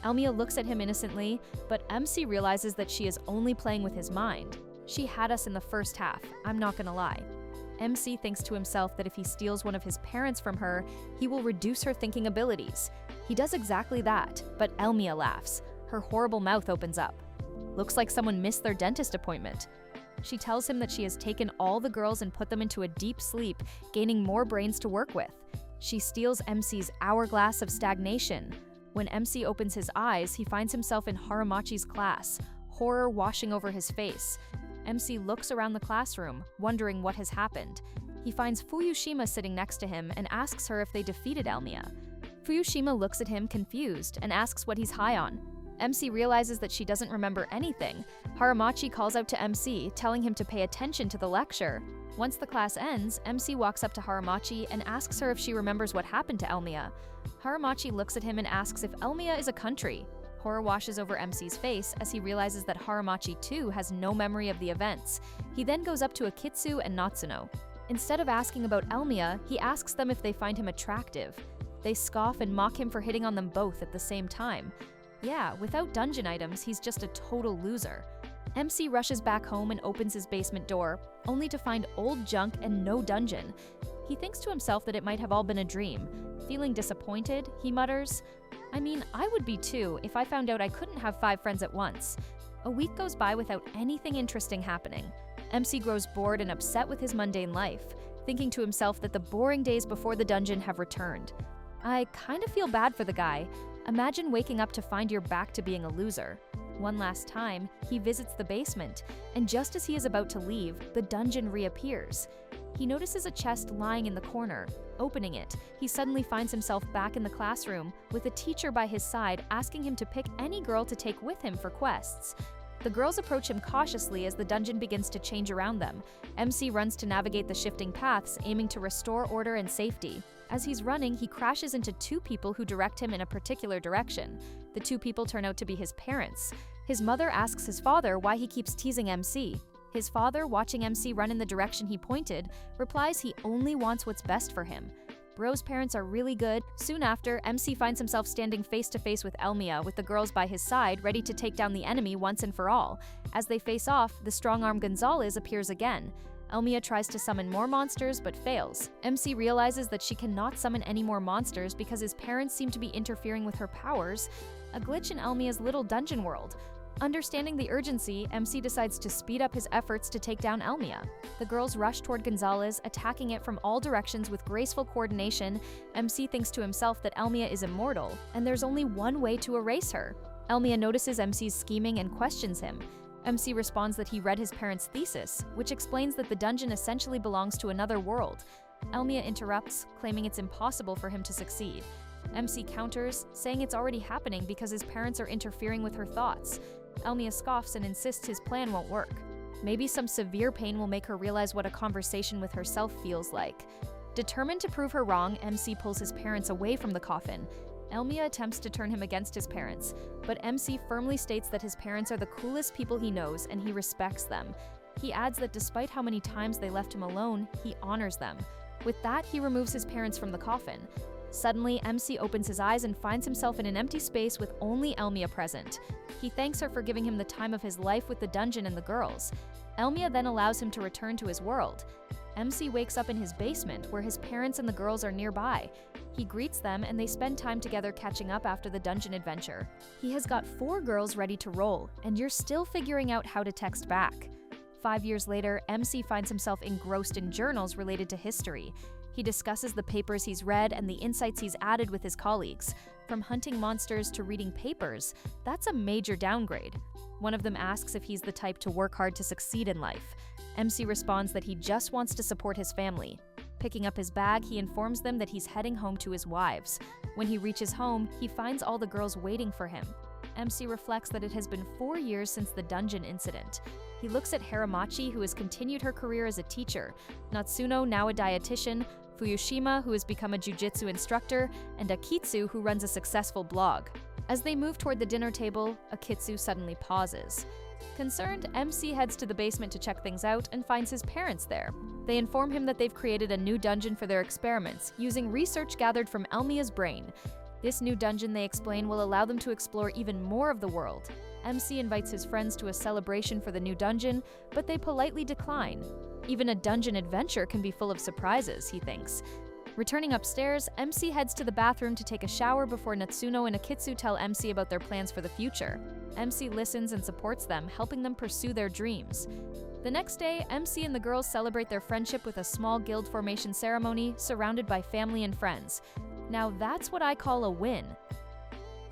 Elmia looks at him innocently, but MC realizes that she is only playing with his mind. She had us in the first half, I'm not gonna lie. MC thinks to himself that if he steals one of his parents from her, he will reduce her thinking abilities. He does exactly that, but Elmia laughs. Her horrible mouth opens up. Looks like someone missed their dentist appointment. She tells him that she has taken all the girls and put them into a deep sleep, gaining more brains to work with. She steals MC's hourglass of stagnation. When MC opens his eyes, he finds himself in Harumachi's class, horror washing over his face. MC looks around the classroom, wondering what has happened. He finds Fuyushima sitting next to him and asks her if they defeated Elmia. Fuyushima looks at him confused and asks what he's high on. MC realizes that she doesn't remember anything. Harumachi calls out to MC, telling him to pay attention to the lecture. Once the class ends, MC walks up to Harumachi and asks her if she remembers what happened to Elmia. Harumachi looks at him and asks if Elmia is a country. Horror washes over MC's face as he realizes that Harumachi too has no memory of the events. He then goes up to Akitsu and Natsuno. Instead of asking about Elmia, he asks them if they find him attractive. They scoff and mock him for hitting on them both at the same time. Yeah, without dungeon items, he's just a total loser. MC rushes back home and opens his basement door, only to find old junk and no dungeon. He thinks to himself that it might have all been a dream. Feeling disappointed, he mutters, "I mean, I would be too if I found out I couldn't have 5 friends at once." A week goes by without anything interesting happening. MC grows bored and upset with his mundane life, thinking to himself that the boring days before the dungeon have returned. I kind of feel bad for the guy. Imagine waking up to find you're back to being a loser. One last time, he visits the basement, and just as he is about to leave, the dungeon reappears. He notices a chest lying in the corner. Opening it, he suddenly finds himself back in the classroom, with a teacher by his side asking him to pick any girl to take with him for quests. The girls approach him cautiously as the dungeon begins to change around them. MC runs to navigate the shifting paths, aiming to restore order and safety. As he's running, he crashes into 2 people who direct him in a particular direction. The 2 people turn out to be his parents. His mother asks his father why he keeps teasing MC. His father, watching MC run in the direction he pointed, replies he only wants what's best for him. Bro's parents are really good. Soon after, MC finds himself standing face to face with Elmia, with the girls by his side, ready to take down the enemy once and for all. As they face off, the strong-arm Gonzalez appears again. Elmia tries to summon more monsters, but fails. MC realizes that she cannot summon any more monsters because his parents seem to be interfering with her powers, a glitch in Elmia's little dungeon world. Understanding the urgency, MC decides to speed up his efforts to take down Elmia. The girls rush toward Gonzalez, attacking it from all directions with graceful coordination. MC thinks to himself that Elmia is immortal, and there's only one way to erase her. Elmia notices MC's scheming and questions him. MC responds that he read his parents' thesis, which explains that the dungeon essentially belongs to another world. Elmia interrupts, claiming it's impossible for him to succeed. MC counters, saying it's already happening because his parents are interfering with her thoughts. Elmia scoffs and insists his plan won't work. Maybe some severe pain will make her realize what a conversation with herself feels like. Determined to prove her wrong, MC pulls his parents away from the coffin. Elmia attempts to turn him against his parents, but MC firmly states that his parents are the coolest people he knows and he respects them. He adds that despite how many times they left him alone, he honors them. With that, he removes his parents from the coffin. Suddenly, MC opens his eyes and finds himself in an empty space with only Elmia present. He thanks her for giving him the time of his life with the dungeon and the girls. Elmia then allows him to return to his world. MC wakes up in his basement, where his parents and the girls are nearby. He greets them and they spend time together catching up after the dungeon adventure. He has got 4 girls ready to roll, and you're still figuring out how to text back. 5 years later, MC finds himself engrossed in journals related to history. He discusses the papers he's read and the insights he's added with his colleagues. From hunting monsters to reading papers, that's a major downgrade. One of them asks if he's the type to work hard to succeed in life. MC responds that he just wants to support his family. Picking up his bag, he informs them that he's heading home to his wives. When he reaches home, he finds all the girls waiting for him. MC reflects that it has been 4 years since the dungeon incident. He looks at Haramachi, who has continued her career as a teacher, Natsuno, now a dietitian, Fuyushima, who has become a jiu-jitsu instructor, and Akitsu, who runs a successful blog. As they move toward the dinner table, Akitsu suddenly pauses. Concerned, MC heads to the basement to check things out and finds his parents there. They inform him that they've created a new dungeon for their experiments, using research gathered from Elmia's brain. This new dungeon, they explain, will allow them to explore even more of the world. MC invites his friends to a celebration for the new dungeon, but they politely decline. Even a dungeon adventure can be full of surprises, he thinks. Returning upstairs, MC heads to the bathroom to take a shower before Natsuno and Akitsu tell MC about their plans for the future. MC listens and supports them, helping them pursue their dreams. The next day, MC and the girls celebrate their friendship with a small guild formation ceremony surrounded by family and friends. Now that's what I call a win.